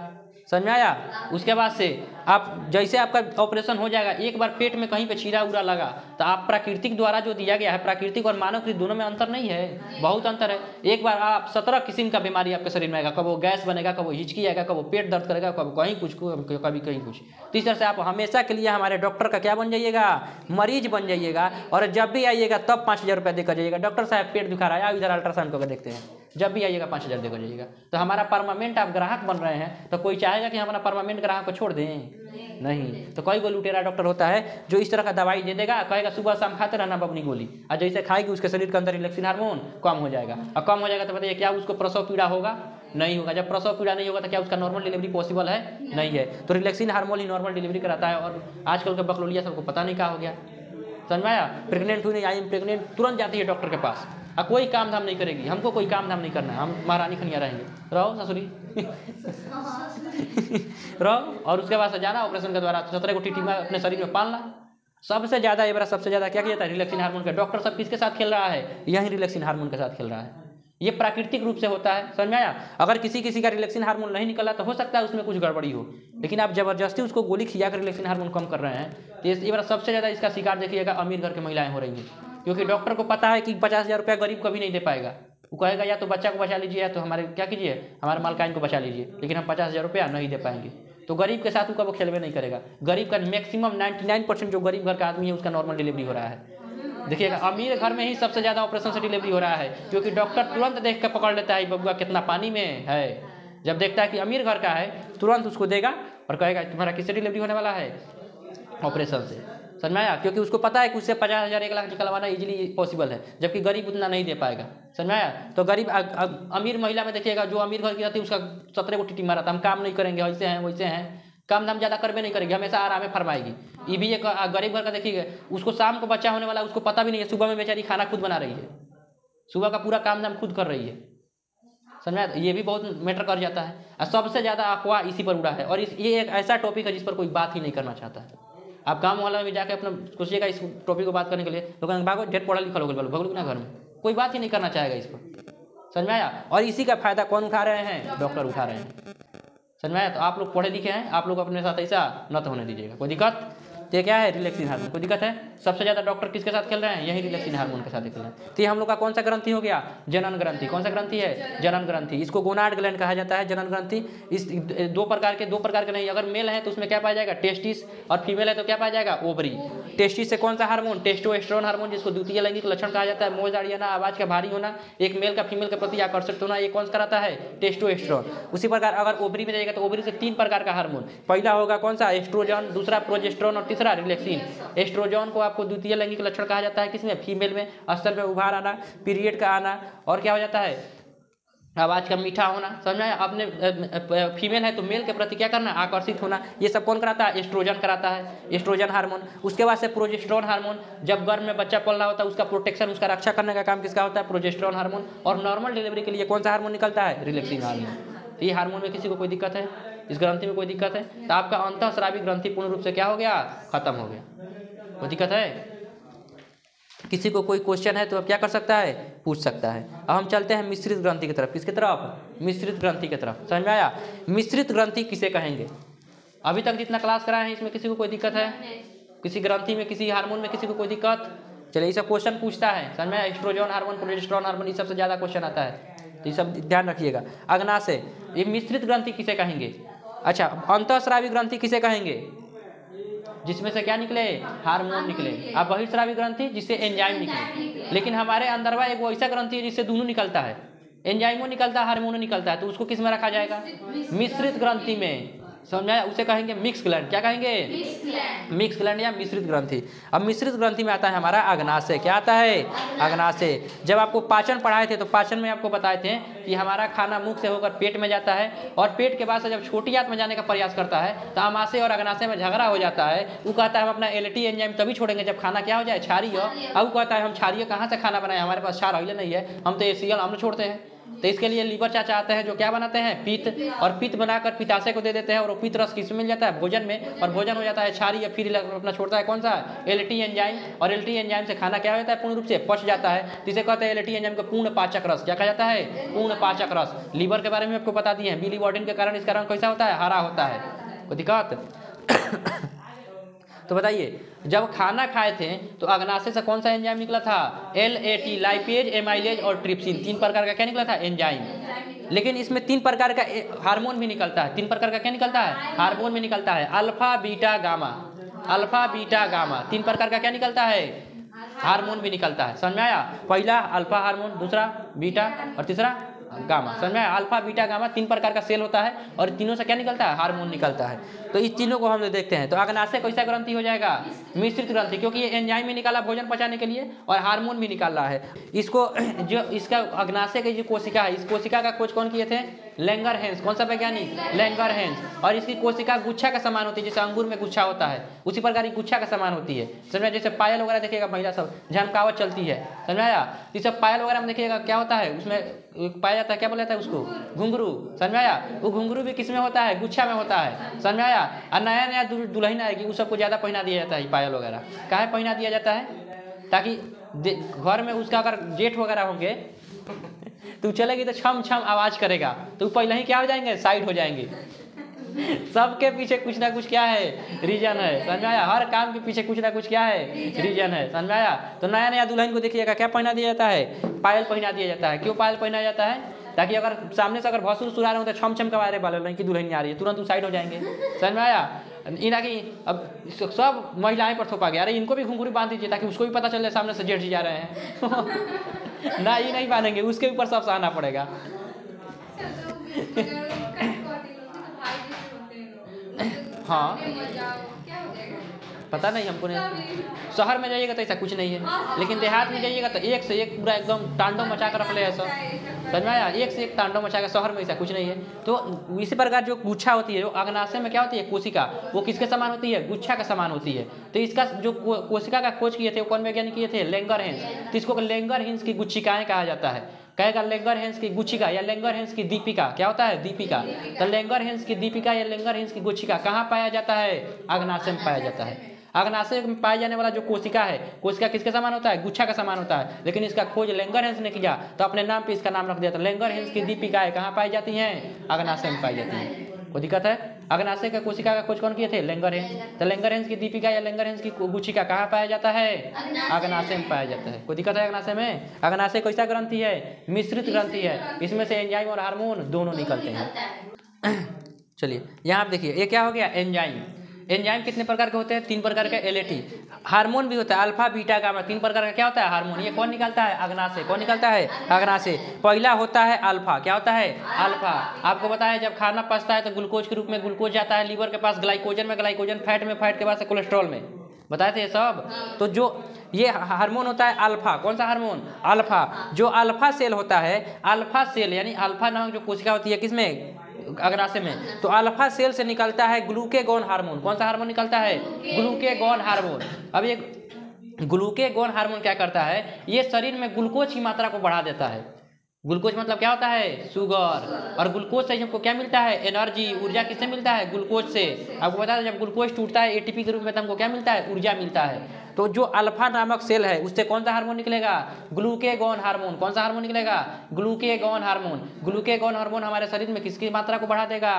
समझ में आया? उसके बाद से आप जैसे आपका ऑपरेशन हो जाएगा, एक बार पेट में कहीं पे चीरा उरा लगा तो आप प्राकृतिक द्वारा जो दिया गया है, प्राकृतिक और मानव दोनों में अंतर नहीं है, बहुत अंतर है। एक बार आप 17 किस्म का बीमारी आपके शरीर में आएगा, कब वो गैस बनेगा, कब वो हिचकी आएगा, कब वो पेट दर्द करेगा, कब कहीं कुछ, कभी कहीं कुछ। तो इस तरह से आप हमेशा के लिए हमारे डॉक्टर का क्या बन जाइएगा? मरीज बन जाइएगा। और जब भी आइएगा तब 5,000 रुपया देकर जाइएगा। डॉक्टर साहब पेट दुखा रहा है, इधर अल्ट्रासाउंड करके देखते हैं। जब भी आइएगा 5,000 देकर जाइएगा। तो हमारा परमानेंट आप ग्राहक बन रहे हैं, तो कोई चाहेगा कि हमारा परमानेंट ग्राहक को छोड़ दें? नहीं। तो कोई लुटेरा डॉक्टर होता है जो इस तरह का दवाई दे देगा, कहेगा सुबह शाम खाते रहना बबनी गोली, और जैसे खाएगी उसके शरीर के अंदर रिलैक्सिन हार्मोन कम हो जाएगा। और कम हो जाएगा तो बताइए क्या उसको प्रसव पीड़ा होगा? नहीं होगा। जब प्रसव पीड़ा नहीं होगा तो क्या उसका नॉर्मल डिलीवरी पॉसिबल है? नहीं है। तो रिलैक्सिन हार्मोन ही नॉर्मल डिलीवरी कराता है। और आजकल के बकलोलिया सबको पता नहीं क्या हो गया। समझ में आया? प्रेग्नेंट हुई नहीं, आई प्रेग्नेंट, तुरंत जाती है डॉक्टर के पास और कोई काम धाम नहीं करेगी। हमको कोई काम धाम नहीं करना है, हम महारानी खनिया रहेंगे। रहो ससुरी रहो। और उसके बाद से जाना ऑपरेशन के द्वारा 17 को टीटी में अपने शरीर में पालना। सबसे ज़्यादा ये बार सबसे ज़्यादा क्या किया जाता है? रिलैक्सिन हार्मोन का। डॉक्टर सब किसके साथ खेल रहा है? यही रिलैक्सिन हार्मोन के साथ खेल रहा है। ये प्राकृतिक रूप से होता है। समझ में आया? अगर किसी का रिलैक्सिन हार्मोन नहीं निकला तो हो सकता है उसमें कुछ गड़बड़ी हो, लेकिन आप जबरदस्ती उसको गोली खिया कर रिलैक्सिन हार्मोन कम कर रहे हैं। तो ये बार सबसे ज़्यादा इसका शिकार देखिएगा अमीर घर की महिलाएं हो रही हैं, क्योंकि डॉक्टर को पता है कि 50,000 रुपया गरीब कभी नहीं दे पाएगा। वो कहेगा या तो बच्चा को बचा लीजिए या तो हमारे क्या कीजिए, हमारे मालकाइन को बचा लीजिए, लेकिन हम 50,000 रुपया नहीं दे पाएंगे। तो गरीब के साथ वो खेलवे नहीं करेगा। गरीब का मैक्सिमम 99% जो गरीब घर का आदमी है उसका नॉर्मल डिलीवरी हो रहा है। देखिएगा अमीर घर में ही सबसे ज़्यादा ऑपरेशन से डिलीवरी हो रहा है, क्योंकि डॉक्टर तुरंत देख कर पकड़ लेता है बबुआ कितना पानी में है। जब देखता है कि अमीर घर का है तुरंत उसको देगा और कहेगा तुम्हारा किससे डिलीवरी होने वाला है, ऑपरेशन से। समझ में आया? क्योंकि उसको पता है कि उससे 50,000 1 लाख निकलवाना इजीली पॉसिबल है, जबकि गरीब उतना नहीं दे पाएगा। समझ में आया? तो गरीब अमीर महिला में देखिएगा, जो अमीर घर की रहती है उसका 17 को टीटी मारा था, हम काम नहीं करेंगे, ऐसे हैं वैसे हैं, काम धाम ज़्यादा करबे नहीं करेगी, हमेशा आराम में फरमाएगी। ये भी एक गरीब घर का देखिएगा, उसको शाम को बच्चा होने वाला, उसको पता भी नहीं है, सुबह में बेचारी खाना खुद बना रही है, सुबह का पूरा काम धाम खुद कर रही है। समझा? ये भी बहुत मैटर कर जाता है। और सबसे ज़्यादा अफवाह इसी पर उड़ा है, और ये एक ऐसा टॉपिक है जिस पर कोई बात ही नहीं करना चाहता है। आप गाँव मोहल्ला में जाकर अपना सोचिएगा इस टॉपिक को बात करने के लिए, लोग भागो ढेर पढ़ा लिखा लोग भगोल ना घर में, कोई बात ही नहीं करना चाहेगा इस पर। समझ में आया? और इसी का फायदा कौन उठा रहे हैं? डॉक्टर उठा रहे हैं। समझ में आया? तो आप लोग पढ़े लिखे हैं, आप लोग अपने साथ ऐसा न तो होने दीजिएगा। कोई दिक्कत? ये क्या है? Relaxin hormone. कोई दिक्कत है? सबसे ज़्यादा डॉक्टर किसके साथ खेल रहे हैं? यही रिलैक्सिन हार्मोन के साथ खेल रहे हैं। तो ये हम लोग का कौन सा ग्रंथि हो गया? जनन ग्रंथि। कौन सा ग्रंथि है? जनन ग्रंथि। इसको गोनाड ग्लैंड कहा जाता है, जनन ग्रंथि। इस दो प्रकार के नहीं, अगर मेल है तो उसमें क्या पाया जाएगा? टेस्टिस, और फीमेल है तो क्या पाया जाएगा? ओवरी। टेस्टिस से कौन सा हार्मोन? टेस्टोस्टेरोन हार्मोन, जिसको द्वितीय लैंगिक लक्षण कहा जाता है। मोज आड़ियाना, आवाज का भारी होना, एक मेल का फीमेल के प्रति आकर्षित होना, ये कौन सा कराता है? टेस्टोस्टेरोन। उसी प्रकार अगर ओवरी में जाएगा तो ओवरी से 3 प्रकार का हार्मोन, पहला होगा कौन सा? एस्ट्रोजन, दूसरा प्रोजेस्टेरोन और तीसरा रिलैक्सिन। एस्ट्रोजन को आपको द्वितीय लैंगिक लक्षण कहा जाता है, किसमें? फीमेल में। स्तर में उभार आना, पीरियड का आना, और क्या हो जाता है? आवाज का मीठा होना। समझ में आया? आपने फीमेल है तो मेल के प्रति क्या करना? आकर्षित होना। ये सब कौन कराता है? एस्ट्रोजन कराता है, एस्ट्रोजन हार्मोन। उसके बाद से प्रोजेस्टेरोन हार्मोन, जब गर्भ में बच्चा पल रहा होता है उसका प्रोटेक्शन, उसका रक्षा करने का काम किसका होता है? Progesterone hormone. और नॉर्मल डिलीवरी के लिए कौन सा हार्मोन निकलता है? Relaxin hormone. ये हार्मोन में किसी को कोई दिक्कत है? इस ग्रंथि में कोई दिक्कत है? तो आपका अंतःस्रावी ग्रंथि पूर्ण रूप से क्या हो गया? खत्म हो गया। कोई दिक्कत है? किसी को कोई क्वेश्चन है तो अब क्या कर सकता है? पूछ सकता है। अब हम चलते हैं मिश्रित ग्रंथि की तरफ। किसकी तरफ? मिश्रित ग्रंथि की तरफ। समझ में आया? मिश्रित ग्रंथि किसे कहेंगे? अभी तक जितना क्लास कराए हैं इसमें किसी को कोई दिक्कत है? किसी ग्रंथि में, किसी हार्मोन में किसी को कोई दिक्कत? चलिए, ये सब क्वेश्चन पूछता है। समझ में आया? एस्ट्रोजन हार्मोन, प्रोजेस्टेरोन हार्मोन, ये सबसे ज़्यादा क्वेश्चन आता है, तो ये सब ध्यान रखिएगा। अग्नाशय, ये मिश्रित ग्रंथि किसे कहेंगे? अच्छा, अंतःस्रावी ग्रंथि किसे कहेंगे? जिसमें से क्या निकले? हार्मोन निकले। अब बहिर्स्रावी ग्रंथि जिससे एंजाइम निकले। लेकिन हमारे अंदरवा एक ऐसा ग्रंथि है जिससे दोनों निकलता है, एंजाइमो निकलता है, हार्मोन निकलता है, तो उसको किस में रखा जाएगा? मिश्रित ग्रंथि में। समझाया? उसे कहेंगे मिक्स ग्लैंड। क्या कहेंगे? मिक्स ग्लैंड या मिश्रित ग्रंथि। अब मिश्रित ग्रंथि में आता है हमारा अग्नाशय। क्या आता है? अग्नाशय। जब आपको पाचन पढ़ाए थे तो पाचन में आपको बताए थे कि हमारा खाना मुख से होकर पेट में जाता है, और पेट के बाद से जब छोटी आंत में जाने का प्रयास करता है तो आमाशय और अग्नाशय में झगड़ा हो जाता है। वो कहता है हम अपना एलटी एंजाइम तभी छोड़ेंगे जब खाना क्या हो जाए? क्षारीय। अब वो कहता है हम क्षारीय कहाँ से खाना बनाए, हमारे पास क्षार ऑयल नहीं है, हम तो एसीएल अम्ल छोड़ते हैं। तो इसके लिए लीवर चाचा आते हैं जो क्या बनाते हैं? पित्त, और पित्त बनाकर पित्ताशय को दे देते हैं, और वो पित्त रस किसमें मिल जाता है? भोजन में, और भोजन हो जाता है क्षारीय। फिर अपना छोड़ता है कौन सा? एलटी एंजाइम, और एलटी एंजाइम से खाना क्या हो जाता है? पूर्ण रूप से पच जाता है। जिसे कहते हैं एलटी एंजाइम को पूर्ण पाचक रस। क्या कहा जाता है? पूर्ण पाचक रस। लीवर के बारे में आपको बता दिए हैं, बिलीवर्डिन के कारण इसका रंग कैसा होता है? हरा होता है। कोई दिक्कत? तो बताइए, जब खाना खाए थे तो अग्नाशय से कौन सा एंजाइम निकला था? LAT, लाइपेज, एमाइलेज और ट्रिप्सिन। 3 प्रकार का क्या निकला था? एंजाइम। लेकिन इसमें 3 प्रकार का हार्मोन भी निकलता है। 3 प्रकार का क्या निकलता है? हार्मोन भी निकलता है। Alpha, beta, gamma. Alpha, beta, gamma, 3 प्रकार का क्या निकलता है? हार्मोन भी निकलता है। समझ में आया? पहला अल्फा हार्मोन, दूसरा बीटा, और तीसरा गामा। समझ में आया? अल्फा, बीटा, गामा 3 प्रकार का सेल होता है, और तीनों से क्या निकलता है? हार्मोन निकलता है। तो इस तीनों को हम लोग देखते हैं। तो अग्नाशय कैसा ग्रंथि हो जाएगा? मिश्रित ग्रंथि, क्योंकि ये एंजाइम भी निकाला भोजन पचाने के लिए, और हार्मोन भी निकाल रहा है। इसको जो इसका अग्नाशय की जो कोशिका है, इस कोशिका का खोज कौन किए थे? लैंगरहेंस। कौन सा वैज्ञानिक? लैंगरहेंस। और इसकी कोशिका गुच्छा का समान होती है, जैसे अंगूर में गुच्छा होता है उसी प्रकार की गुच्छा का समान होती है। समझ में? जैसे पायल वगैरह देखिएगा महिला सब झमकावत चलती है। समझ में आया? ये सब पायल वगैरह में देखिएगा क्या होता है, उसमें पाया जाता है, क्या बोला जाता है उसको? घुंघरू। समझ में आया? वो घुंघरू भी किस में होता है? गुच्छा में होता है। समझ में आया? और नया नया दुल्हन आएगी उस सबको ज़्यादा पहना दिया जाता है पायल वगैरह। काहे पहना दिया जाता है? ताकि घर में उसका अगर जेठ वगैरह होंगे तो चलेगी तो छम छम आवाज करेगा, तो पहले ही क्या हो जाएंगे? साइड हो जाएंगे। सबके पीछे कुछ ना कुछ क्या है? रीजन है। समझ में आया? हर काम के पीछे कुछ ना कुछ क्या है? रीजन है। समझ में आया? तो नया नया दुल्हन को देखिएगा क्या पहना दिया जाता है? पायल पहना दिया जाता है। क्यों पायल पहना जाता है? ताकि अगर सामने से अगर भसुर सुरा रहे हो तो छम छम कबारे वाले नहीं कि दुल्हन आ रही है, तुरंत उस साइड हो जाएंगे। समझ में आया? इना कि अब सब महिलाएं पर थोपा गया, अरे इनको भी घुंघरू बांध दीजिए ताकि उसको भी पता चल जाए सामने से जेठ जी जा रहे हैं। ना ये नहीं बांधेंगे, उसके ऊपर सब सहना पड़ेगा। हाँ पता नहीं हमको नहीं, शहर में जाइएगा तो ऐसा कुछ नहीं है, लेकिन देहात में जाइएगा तो एक से एक पूरा एकदम तांडव मचा कर रख ले है सब। समझ में आया? एक से एक तांडव मचा कर, शहर में ऐसा कुछ नहीं है। तो इसी प्रकार जो गुच्छा होती है, जो अग्नाशय में क्या होती है कोशिका, वो किसके समान होती है? गुच्छा का समान होती है। तो इसका जो कोशिका का खोज किए थे वो कौन वैज्ञानिक किए थे? लैंगरहैंस। तो इसको लैंगरहैंस की गुच्छिकाएं कहा जाता है। कहेगा लैंगरहैंस की गुच्छिका या लैंगरहैंस की दीपिका, क्या होता है? दीपिका। तो लैंगरहैंस की दीपिका या लैंगरहैंस की गुच्छिका कहाँ पाया जाता है? अग्नाशय में पाया जाता है। अग्नाशय में पाया जाने वाला जो कोशिका है, कोशिका किसके समान होता है? गुच्छा का समान होता है। लेकिन इसका खोज लैंगरहैंस ने किया तो अपने नाम पे इसका नाम रख दिया। तो लैंगरहैंस की दीपिकाएं कहाँ पाई जाती हैं? अग्नाशय में पाई जाती हैं। कोई दिक्कत है? अग्नाशय का कोशिका का खोज कौन किए थे? लैंगरहैंस। तो लैंगरहैंस की दीपिका या लैंगरहैंस की गुच्छिका कहाँ पाया जाता है? अग्नाशय में पाया जाता है। कोई दिक्कत है अग्नाशय में? अग्नाशय कैसा ग्रंथि है? मिश्रित ग्रंथि है, इसमें से एंजाइम और हार्मोन दोनों निकलते हैं। चलिए यहाँ आप देखिए, ये क्या हो गया? एंजाइम। एंजाइम कितने प्रकार के होते हैं? 3 प्रकार के। एलएटी हार्मोन भी होता है, अल्फा बीटा गामा, 3 प्रकार का क्या होता है? हार्मोन। ये कौन निकलता है? अग्नाशय। कौन निकलता है? अग्नाशय। पहला होता है अल्फा। क्या होता है? अल्फा। आपको बताया जब खाना पचता है तो ग्लूकोज के रूप में ग्लूकोज जाता है लीवर के पास, ग्लाइकोजन में ग्लाइकोजन, फैट में फैट के बाद से कोलेस्ट्रॉल में, बताए थे ये सब। तो जो ये हार्मोन होता है अल्फा। कौन सा हार्मोन? अल्फा। जो अल्फा सेल होता है, अल्फा सेल यानी अल्फा नामक जो कोशिका होती है किसमें? अग्नाशय में। तो अल्फा सेल से निकलता है ग्लूकेगॉन हार्मोन। कौन सा हार्मोन निकलता है? Glucagon hormone. अब ये ग्लूकेगॉन हार्मोन क्या करता है? ये शरीर में ग्लूकोज की मात्रा को बढ़ा देता है। ग्लूकोज मतलब क्या होता है? शुगर। और ग्लूकोज से हमको क्या मिलता है? एनर्जी, ऊर्जा। किससे मिलता है? ग्लूकोज से। आपको पता है जब ग्लूकोज टूटता है एटीपी के रूप में तो हमको क्या मिलता है? ऊर्जा मिलता है। तो जो अल्फा नामक सेल है उससे कौन सा हार्मोन निकलेगा? Glucagon hormone. कौन सा हार्मोन निकलेगा? Glucagon hormone. ग्लूकेगॉन हार्मोन हमारे शरीर में किसकी मात्रा को बढ़ा देगा?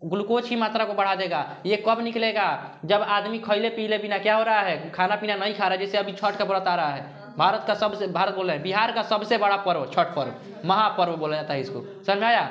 ग्लूकोज की मात्रा को बढ़ा देगा। ये कब निकलेगा? जब आदमी खैले पीले बिना क्या हो रहा है? खाना पीना नहीं खा रहा है। जैसे अभी छठ का व्रत आ रहा है, भारत बोल रहे हैं, बिहार का सबसे बड़ा पर्व छठ पर्व, महापर्व बोला जाता है इसको। समझ में आया?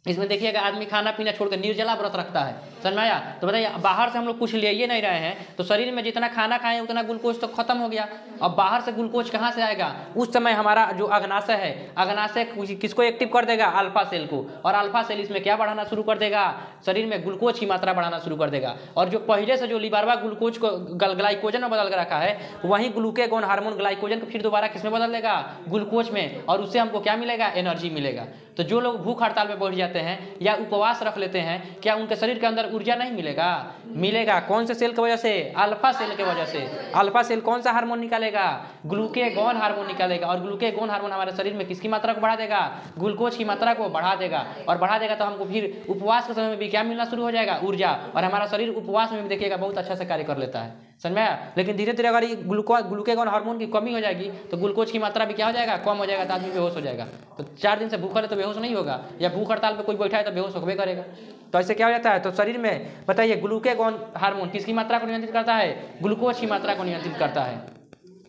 इसमें देखिएगा आदमी खाना पीना छोड़कर निर्जला व्रत रखता है। समझ में आया? तो बताइए बाहर से हम लोग कुछ ले ही नहीं रहे हैं तो शरीर में जितना खाना खाएं उतना ग्लूकोज तो खत्म हो गया। अब बाहर से ग्लूकोज कहाँ से आएगा? उस समय हमारा जो अग्नाशय है, अग्नाशय किसको एक्टिव कर देगा? अल्फा सेल को। और अल्फा सेल इसमें क्या बढ़ाना शुरू कर देगा? शरीर में ग्लूकोज की मात्रा बढ़ाना शुरू कर देगा। और जो पहले से जो लिबरवा ग्लूकोज को ग्लाइकोजन में बदल कर रखा है, वहीं ग्लूकेगॉन हार्मोन ग्लाइकोजन को फिर दोबारा किसमें बदल देगा? ग्लूकोज में। और उससे हमको क्या मिलेगा? एनर्जी मिलेगा। तो जो लोग भूख हड़ताल में बैठ जाते हैं या उपवास रख लेते हैं, क्या उनके शरीर के अंदर ऊर्जा नहीं मिलेगा? मिलेगा। कौन से सेल की वजह से? अल्फा सेल की वजह से। अल्फा सेल कौन सा हार्मोन निकालेगा? ग्लूकेगॉन हार्मोन निकालेगा। और ग्लूकेगॉन हार्मोन हमारे शरीर में किसकी मात्रा को बढ़ा देगा? ग्लूकोज की मात्रा को बढ़ा देगा। और बढ़ा देगा तो हमको फिर उपवास के समय में भी क्या मिलना शुरू हो जाएगा? ऊर्जा। और हमारा शरीर उपवास में भी देखिएगा बहुत अच्छा से कार्य कर लेता है। समझ में आया? लेकिन धीरे धीरे अगर ये ग्लूकेगॉन हार्मोन की कमी हो जाएगी तो ग्लूकोज की मात्रा भी क्या हो जाएगा? कम हो जाएगा, तो आदमी बेहोश हो जाएगा। तो 4 दिन से भूखा है तो बेहोश नहीं होगा, या भूख हड़ताल पे कोई बैठा है तो बेहोश होबे करेगा। तो ऐसे क्या हो जाता है? तो शरीर में बताइए ग्लूकेगॉन हार्मोन किसकी मात्रा को नियंत्रित करता है? ग्लूकोज की मात्रा को नियंत्रित करता है।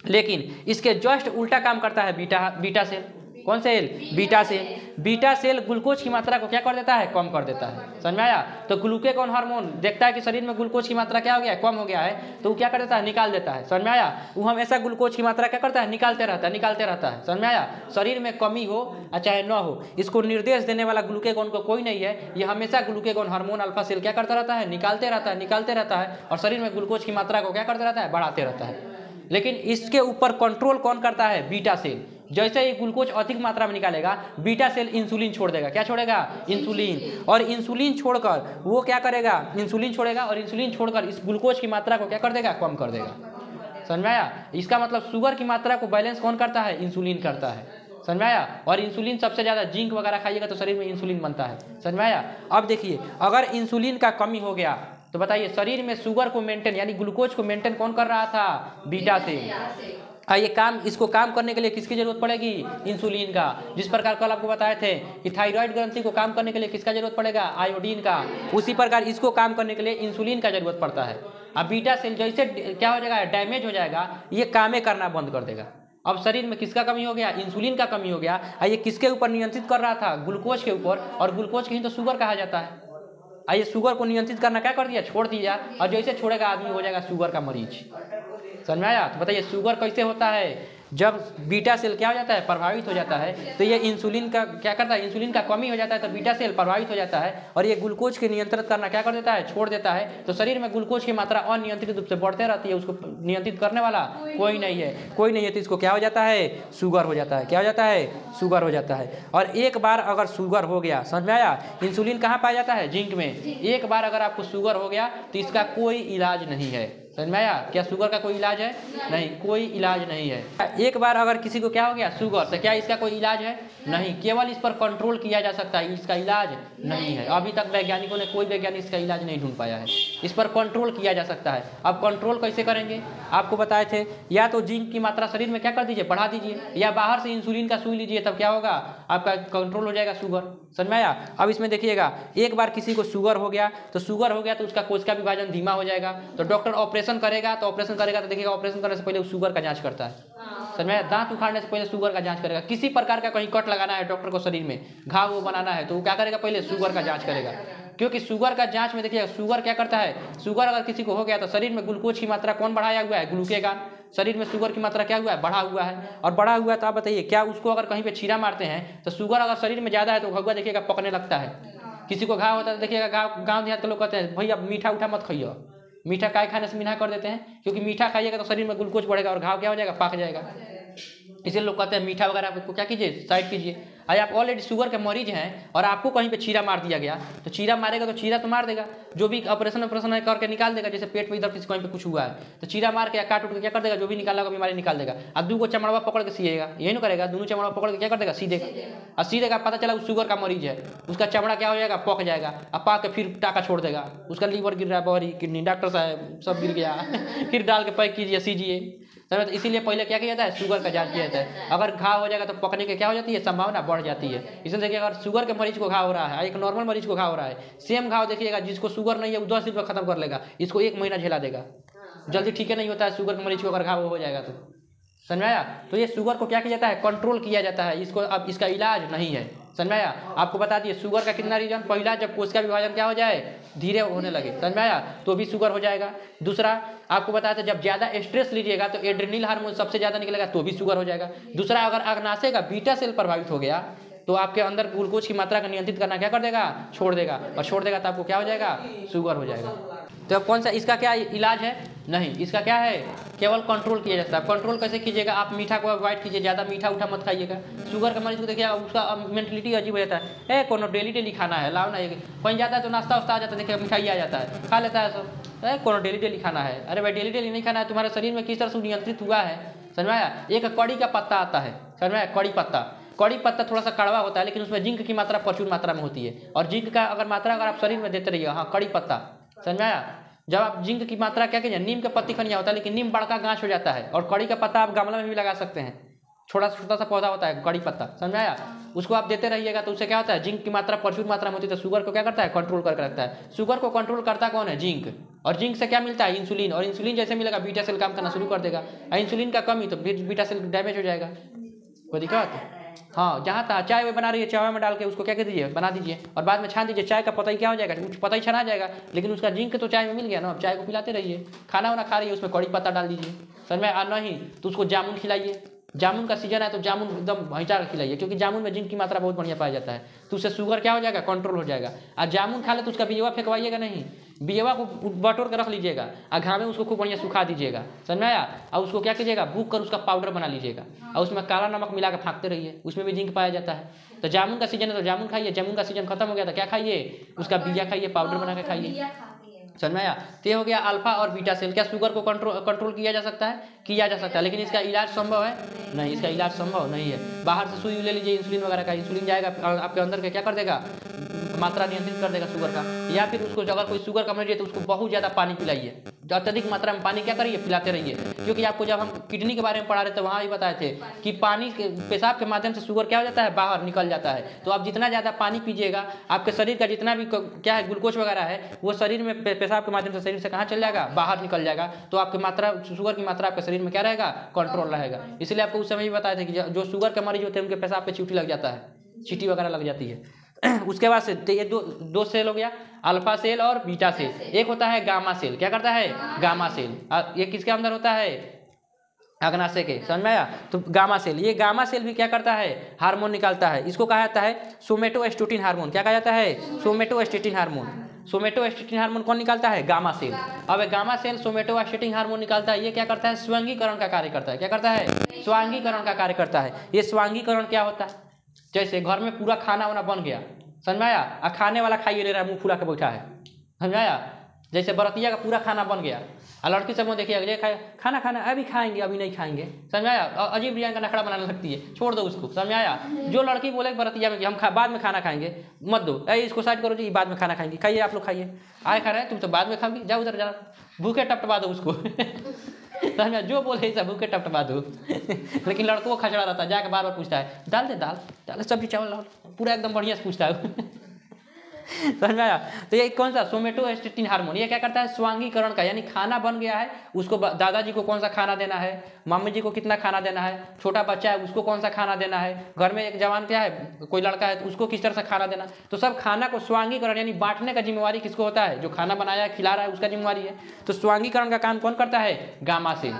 लेकिन इसके जस्ट उल्टा काम करता है बीटा सेल। कौन cell? Beta cell. Beta cell glucose की मात्रा को क्या कर देता है? कम कर देता है। समझ में आया? तो ग्लूकेगॉन हार्मोन देखता है कि शरीर में ग्लूकोज की मात्रा क्या हो गया है? कम हो गया है, तो वो क्या कर देता है? निकाल देता है। समझ में आया? वो हमेशा ग्लूकोज की मात्रा क्या करता है? निकालते रहता है, निकालते रहता है। समझ में आया? शरीर में कमी हो चाहे न हो, इसको निर्देश देने वाला ग्लूकेगॉन को कोई नहीं है। ये हमेशा ग्लूकेगॉन हार्मोन अल्फा सेल क्या करता रहता है? निकालते रहता है, निकालते रहता है। और शरीर में ग्लूकोज की मात्रा को क्या करता रहता है? बढ़ाते रहता है। लेकिन इसके ऊपर कंट्रोल कौन करता है? Beta cell. जैसे ही ग्लूकोज अधिक मात्रा में निकालेगा, बीटा सेल इंसुलिन छोड़ देगा। क्या छोड़ेगा? इंसुलिन। और इंसुलिन छोड़कर वो क्या करेगा? इंसुलिन छोड़ेगा और इंसुलिन छोड़कर इस ग्लूकोज की मात्रा को क्या कर देगा? कम कर देगा। समझ में आया? इसका मतलब शुगर की मात्रा को बैलेंस कौन करता है? इंसुलिन करता है। समझ में आया? और इंसुलिन सबसे ज़्यादा जिंक वगैरह खाइएगा तो शरीर में इंसुलिन बनता है। समझ में आया? अब देखिए अगर इंसुलिन का कमी हो गया तो बताइए शरीर में शुगर को मेंटेन यानी ग्लूकोज को मेंटेन कौन कर रहा था? Beta cell. ये काम इसको काम करने के लिए किसकी जरूरत पड़ेगी? इंसुलिन का। जिस प्रकार कल आपको बताए थे कि थायराइड ग्रंथि को काम करने के लिए किसका जरूरत पड़ेगा? आयोडीन का। उसी प्रकार इसको काम करने के लिए इंसुलिन का जरूरत पड़ता है। अब बीटा सेल जैसे क्या हो जाएगा? डैमेज हो जाएगा, ये कामें करना बंद कर देगा। अब शरीर में किसका कमी हो गया? इंसुलिन का कमी हो गया। ये किसके ऊपर नियंत्रित कर रहा था? ग्लूकोज के ऊपर, और ग्लूकोज की ही तो शुगर कहा जाता है। ये शुगर को नियंत्रित करना क्या कर दिया? छोड़ दिया, और जैसे छोड़ेगा आदमी हो जाएगा शुगर का मरीज। समझ में आया? तो बताइए शुगर कैसे होता है? जब बीटा सेल क्या हो जाता है? प्रभावित हो जाता है, तो ये इंसुलिन का क्या करता है? इंसुलिन का कमी हो जाता है तो बीटा सेल प्रभावित हो जाता है, और ये ग्लूकोज के नियंत्रित करना क्या कर देता है? छोड़ देता है। तो शरीर में ग्लूकोज की मात्रा अनियंत्रित रूप से बढ़ते रहती है, उसको नियंत्रित करने वाला कोई नहीं है, कोई नहीं है, तो इसको क्या हो जाता है? शुगर हो जाता है। क्या हो जाता है? शुगर हो जाता है। और एक बार अगर शुगर हो गया, समझ में आया? इंसुलिन कहाँ पाया जाता है? जिंक में। एक बार अगर आपको शुगर हो गया तो इसका कोई इलाज नहीं है। समझ में आया? क्या शुगर का कोई इलाज है? नहीं, कोई इलाज नहीं है। एक बार अगर किसी को क्या हो गया? शुगर, तो क्या इसका कोई इलाज है? नहीं, केवल इस पर कंट्रोल किया जा सकता है, इसका इलाज नहीं है। अभी तक वैज्ञानिकों ने, कोई वैज्ञानिक इसका इलाज नहीं ढूंढ पाया है। इस पर कंट्रोल किया जा सकता है। अब कंट्रोल कैसे करेंगे? आपको बताए थे, या तो जिंक की मात्रा शरीर में क्या कर दीजिए? बढ़ा दीजिए, या बाहर से इंसुलिन का सुई लीजिए, तब क्या होगा? आपका कंट्रोल हो जाएगा शुगर। समझ में आया? अब इसमें देखिएगा, एक बार किसी को शुगर हो गया तो उसका कोशिका विभाजन धीमा हो जाएगा, तो डॉक्टर ऑपरेशन करेगा तो देखिएगा ऑपरेशन करने से पहले शुगर का जांच करता है। समझ में? दांत उखाड़ने से पहले शुगर का जांच करेगा। किसी प्रकार का कहीं कट लगाना है डॉक्टर को, शरीर में घाव वो बनाना है, तो वो क्या करेगा? पहले शुगर का जांच करेगा। क्योंकि शुगर का जांच में देखिएगा, शुगर क्या करता है? शुगर अगर किसी को हो गया तो शरीर में ग्लूकोज की मात्रा कौन बढ़ाया हुआ है? ग्लूकेगान। शरीर में शुगर की मात्रा क्या हुआ है? बढ़ा हुआ है। और बढ़ा हुआ है तो आप बताइए, क्या उसको अगर कहीं पे छीरा मारते हैं तो शुगर अगर शरीर में ज़्यादा है तो घुआ देखिएगा पकने लगता है। किसी को घाव होता है तो देखिएगा, गाँव देहात के लोग कहते हैं भैया मीठा उठा मत खाइए। मीठा काय खाने से मना कर देते हैं? क्योंकि मीठा खाइएगा तो शरीर में ग्लूकोज बढ़ेगा और घाव क्या हो जाएगा? पक जाएगा। इसलिए लोग कहते हैं मीठा वगैरह को क्या कीजिए? साइड कीजिए। अरे आप ऑलरेडी शुगर के मरीज हैं और आपको कहीं पे चीरा मार दिया गया, तो चीरा मारेगा तो चीरा तो मार देगा, जो भी ऑपरेशन करके निकाल देगा। जैसे पेट में इधर किसी कहीं पे कुछ हुआ है तो चीरा मार के या काट उठ के क्या कर देगा? जो भी निकालना होगा बीमारी निकाल देगा। अब दो को चमड़वा पकड़ के सीएगा, यही ना करेगा? दोनों चमड़वा पकड़ के क्या कर देगा? सी देगा। और सी देगा, पता चला शुगर का मरीज है, उसका चमड़ा क्या हो जाएगा? पक जाएगा। अब पक के फिर टाका छोड़ देगा, उसका लीवर गिर रहा है, बहरी किडनी, डॉक्टर साहब सब गिर गया फिर डाल के पैक कीजिए, सीजिए। समझ? इसीलिए पहले क्या किया जाता है? शुगर का जांच किया जाता है। अगर घाव हो जाएगा तो पकने की क्या हो जाती है? संभावना बढ़ जाती है। इसलिए देखिए, अगर शुगर के मरीज को घाव हो रहा है, एक नॉर्मल मरीज को घाव हो रहा है, सेम घाव देखिएगा, जिसको शुगर नहीं है वो 10 दिन में खत्म कर लेगा, इसको 1 महीना झेला देगा। जल्दी ठीक है नहीं होता है शुगर के मरीज को अगर घाव हो जाएगा तो। समझ में आया? तो ये शुगर को क्या किया जाता है? कंट्रोल किया जाता है इसको। अब इसका इलाज नहीं है। समझ में आया? आपको बता दिए शुगर का कितना रीजन। पहला, जब कोशिका विभाजन क्या हो जाए? धीरे होने लगे। समझ में आया? तो भी शुगर हो जाएगा। दूसरा, आपको बताया था जब ज़्यादा स्ट्रेस लीजिएगा तो एड्रेनल हार्मोन सबसे ज़्यादा निकलेगा, तो भी शुगर हो जाएगा। दूसरा, अगर अग्नाशय का बीटा सेल प्रभावित हो गया तो आपके अंदर ग्लूकोज की मात्रा का नियंत्रित करना क्या कर देगा? छोड़ देगा। और छोड़ देगा तो आपको क्या हो जाएगा? शुगर हो जाएगा। तो अब कौन सा इसका क्या इलाज है? नहीं, इसका क्या है? केवल कंट्रोल किया जाता है। कंट्रोल कैसे कीजिएगा? आप मीठा को अवॉइड कीजिए, ज़्यादा मीठा उठा मत खाइएगा। शुगर के मरीज को देखिए, उसका मेंटलिटी अजीब हो जाता है, कोनो डेली खाना है, लाओ ना। कहीं जाता है तो नाश्ता वास्ता आ जाता है, देखिए मिठाई आ जाता है, खा लेता है सब। कोनो डेली खाना है? अरे भाई डेली नहीं खाना है। तुम्हारे शरीर में किस तरह से नियंत्रित हुआ है? समझ में आया? एक कड़ी का पत्ता आता है, समझ में आया? कड़ी पत्ता थोड़ा सा कड़वा होता है, लेकिन उसमें जिंक की मात्रा प्रचुर मात्रा में होती है। और जिंक का अगर मात्रा अगर आप शरीर में देते रहिए, हाँ कड़ी पत्ता, समझ में आया? जब आप जिंक की मात्रा क्या कीजिए? नीम के पत्ती खनिया होता है, लेकिन नीम बड़का गांच हो जाता है। और कड़ी का पत्ता आप गमला में भी लगा सकते हैं, छोटा सा पौधा होता है कड़ी पत्ता, समझ में आया? उसको आप देते रहिएगा तो उससे क्या होता है? जिंक की मात्रा प्रचुर मात्रा में होती है, तो शुगर को क्या करता है? कंट्रोल करके रखता है। शुगर को कंट्रोल करता कौन है? जिंक। और जिंक से क्या मिलता है? इंसुलिन। और इंसुलिन जैसे मिलेगा बीटा सेल काम करना शुरू कर देगा। इंसुलिन का कमी तो बीटा सेल डैमेज हो जाएगा। कोई दिक्कत? हाँ, जहाँ तहाँ चाय में बना रही है, चाय में डाल के उसको क्या कर दीजिए? बना दीजिए और बाद में छान दीजिए। चाय का पता ही क्या हो जाएगा? पता ही छना जाएगा, लेकिन उसका जिंक तो चाय में मिल गया ना। अब चाय को पिलाते रहिए। खाना वाना खा रही है, उसमें कड़ी पत्ता डाल दीजिए, समझ में? नहीं तो उसको जामुन खिलाइए। जामुन का सीजन है तो जामुन एकदम भैंचा खिलाइए, क्योंकि जामुन में जिंक की मात्रा बहुत बढ़िया पाया जाता है। तो उससे शुगर क्या हो जाएगा? कंट्रोल हो जाएगा। और जामुन खा ले तो उसका बीजवा फेंकवाइएगा नहीं, बीजवा को बटोर कर रख लीजिएगा और घाम में उसको खूब बढ़िया सुखा दीजिएगा, समझ में आया? और उसको क्या कीजिएगा? भूख कर उसका पाउडर बना लीजिएगा और उसमें काला नमक मिला के फाँकते रहिए, उसमें भी जिंक पाया जाता है। तो जामुन का सीजन है तो जामुन खाइए, जामुन का सीजन खत्म हो गया तो क्या खाइए? उसका बीजा खाइए, पाउडर बना के खाइए, समझ में आया? तो ये हो गया अल्फा और बीटा सेल। क्या शुगर को कंट्रोल किया जा सकता है? किया जा सकता है, लेकिन इसका इलाज संभव है? नहीं, इसका इलाज संभव नहीं है। बाहर से सुई ले लीजिए इंसुलिन वगैरह का, इंसुलिन जाएगा आपके अंदर के क्या कर देगा? मात्रा नियंत्रित कर देगा शुगर का। या फिर उसको अगर कोई शुगर का मरीज है तो उसको बहुत ज़्यादा पानी पिलाइए, अत्यधिक मात्रा में पानी क्या करिए, पिलाते रहिए। क्योंकि आपको जब हम किडनी के बारे में पढ़ा रहे थे वहाँ भी बताए थे कि पानी के पेशाब के माध्यम से शुगर क्या हो जाता है, बाहर निकल जाता है। तो आप जितना ज़्यादा पानी पीजिएगा, आपके शरीर का जितना भी क्या है ग्लूकोज वगैरह है वो शरीर में पेशाब के माध्यम से शरीर से कहाँ चल जाएगा, बाहर निकल जाएगा। तो आपकी मात्रा, शुगर की मात्रा आपके शरीर में क्या रहेगा, कंट्रोल रहेगा। इसलिए आपको उस समय भी बताए थे कि जो शुगर के मरीज होते हैं उनके पेशाब पे चींटी लग जाता है, चींटी वगैरह लग जाती है। उसके बाद से ये दो सेल हो गया, अल्फा सेल और बीटा सेल। एक होता है गामा सेल, क्या करता है, गामा सेल। ये किसके अंदर होता है, अग्नाशय के, समझ में आया। तो गामा सेल, ये गामा सेल भी क्या करता है, हार्मोन निकालता है। इसको कहा जाता है सोमेटोस्टेटिन हार्मोन। क्या कहा जाता है, सोमेटोस्टेटिन हार्मोन। सोमेटोस्टेटिन हार्मोन कौन निकालता है, गामा सेल। अब गामा सेल सोमेटोस्टेटिन हार्मोन निकालता है। ये क्या करता है, स्वांगीकरण का कार्य करता है। क्या करता है, स्वांगीकरण का कार्य करता है। ये स्वांगीकरण क्या होता है, जैसे घर में पूरा खाना वाना बन गया, समझ में आया, और खाने वाला खाइए ले रहा है, मुंह फुला के बैठा है, समझ में आया। जैसे बरतिया का पूरा खाना बन गया और लड़की सब देखिए अगले खाना खाना अभी खाएंगे अभी नहीं खाएंगे, समझ में आया। अजीब डिजाइन का नखड़ा बनाने लगती है, छोड़ दो उसको, समझ में आया। जो लड़की बोले बरतिया में कि हम बाद में खाना खाएंगे, मत दो, इसको साइड करो जी, बाद में खाना खाएंगे, खाइए आप लोग खाइए, आए खा रहे हैं तुम तो बाद में खाओगी, जाओ उधर जा, भूखे टपटपा दो उसको। समझ में, जो बोले सब भूखे टपटपा दो। लेकिन लड़कों को खचड़ा रहता है, जाके बार बार पूछता है दाल दे, दाल दाल सब्जी चावल पूरा एकदम बढ़िया से पूछता है। समझ में आया। तो ये कौन सा, सोमेटोस्टेटिन हार्मोन, ये क्या करता है, स्वांगीकरण का, यानी खाना बन गया है उसको दादाजी को कौन सा खाना देना है, मम्मी जी को कितना खाना देना है, छोटा बच्चा है उसको कौन सा खाना देना है, घर में एक जवान क्या है, कोई लड़का है तो उसको किस तरह से खाना देना। तो सब खाना को स्वांगीकरण यानी बांटने का जिम्मेवारी किसको होता है, जो खाना बनाया है खिला रहा है उसका जिम्मेवारी है। तो स्वांगीकरण का काम कौन करता है, गामा सेल,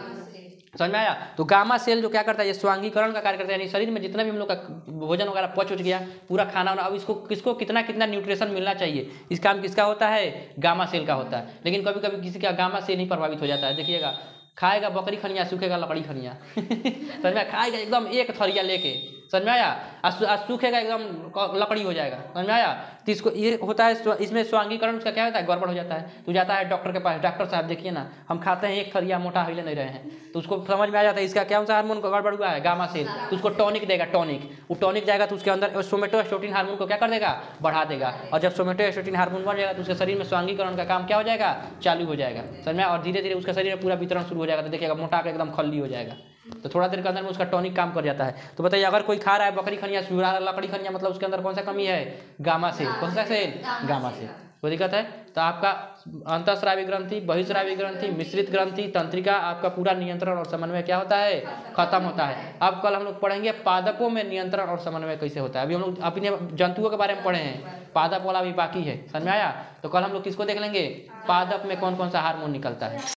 समझ में आया। तो गामा सेल जो क्या करता है, ये स्वांगीकरण का कार्य करता है, यानी शरीर में जितना भी हम लोग का भोजन वगैरह पच गया, पूरा खाना वाना, अब इसको किसको कितना कितना न्यूट्रिशन मिलना चाहिए, इस काम किसका होता है, गामा सेल का होता है। लेकिन कभी कभी किसी का गामा सेल ही प्रभावित हो जाता है। देखिएगा, खाएगा बकरी खनिया, सूखेगा लकड़ी खनिया। समझ में, खाएगा एकदम एक थरिया लेके, समझ में आया, सूखेगा एकदम लकड़ी हो जाएगा, समझ में आया। तो इसको ये होता है, इसमें स्वांगीकरण उसका क्या होता है, गड़बड़ हो जाता है। तो जाता है डॉक्टर के पास, डॉक्टर साहब देखिए ना हम खाते हैं एक थरिया, मोटा हिले नहीं रहे हैं। तो उसको समझ में आ जाता है इसका क्या सा हार्मोन को गड़बड़ हुआ है, गामा सेल। तो उसको टॉनिक देगा, टॉनिक, वो टॉनिक जाएगा तो उसके अंदर सोमेटोस्टेटिन हार्मोन को क्या कर देगा, बढ़ा देगा। और जब सोमेटोस्टेटिन हार्मोन बढ़ जाएगा तो उसके शरीर में स्वांगीकरण का काम क्या हो जाएगा, चालू हो जाएगा, समझ में। और धीरे धीरे उसका शरीर में पूरा वितरण शुरू हो जाएगा। तो देखिएगा मोटा के एकदम खल्ली हो जाएगा। तो थोड़ा देर के अंदर में उसका टॉनिक काम कर जाता है। तो बताइए, अगर कोई खा रहा है बकरी खनिया, सूरा लकड़ी खनिया, मतलब उसके अंदर कौन सा कमी है, गामा सेल। कौन सा सेल, गामा सेल। कोई दिक्कत है तो आपका अंतःस्रावी ग्रंथि, बहिःस्रावी ग्रंथि, मिश्रित ग्रंथि, तंत्रिका, आपका पूरा नियंत्रण और समन्वय क्या होता है, खत्म होता है। अब कल हम लोग पढ़ेंगे पादपों में नियंत्रण और समन्वय कैसे होता है। अभी हम लोग अपने जंतुओं के बारे में पढ़े हैं, पादप वाला भी बाकी है, समझ में आया। तो कल हम लोग किसको देख लेंगे, पादप में कौन कौन सा हार्मोन निकलता है।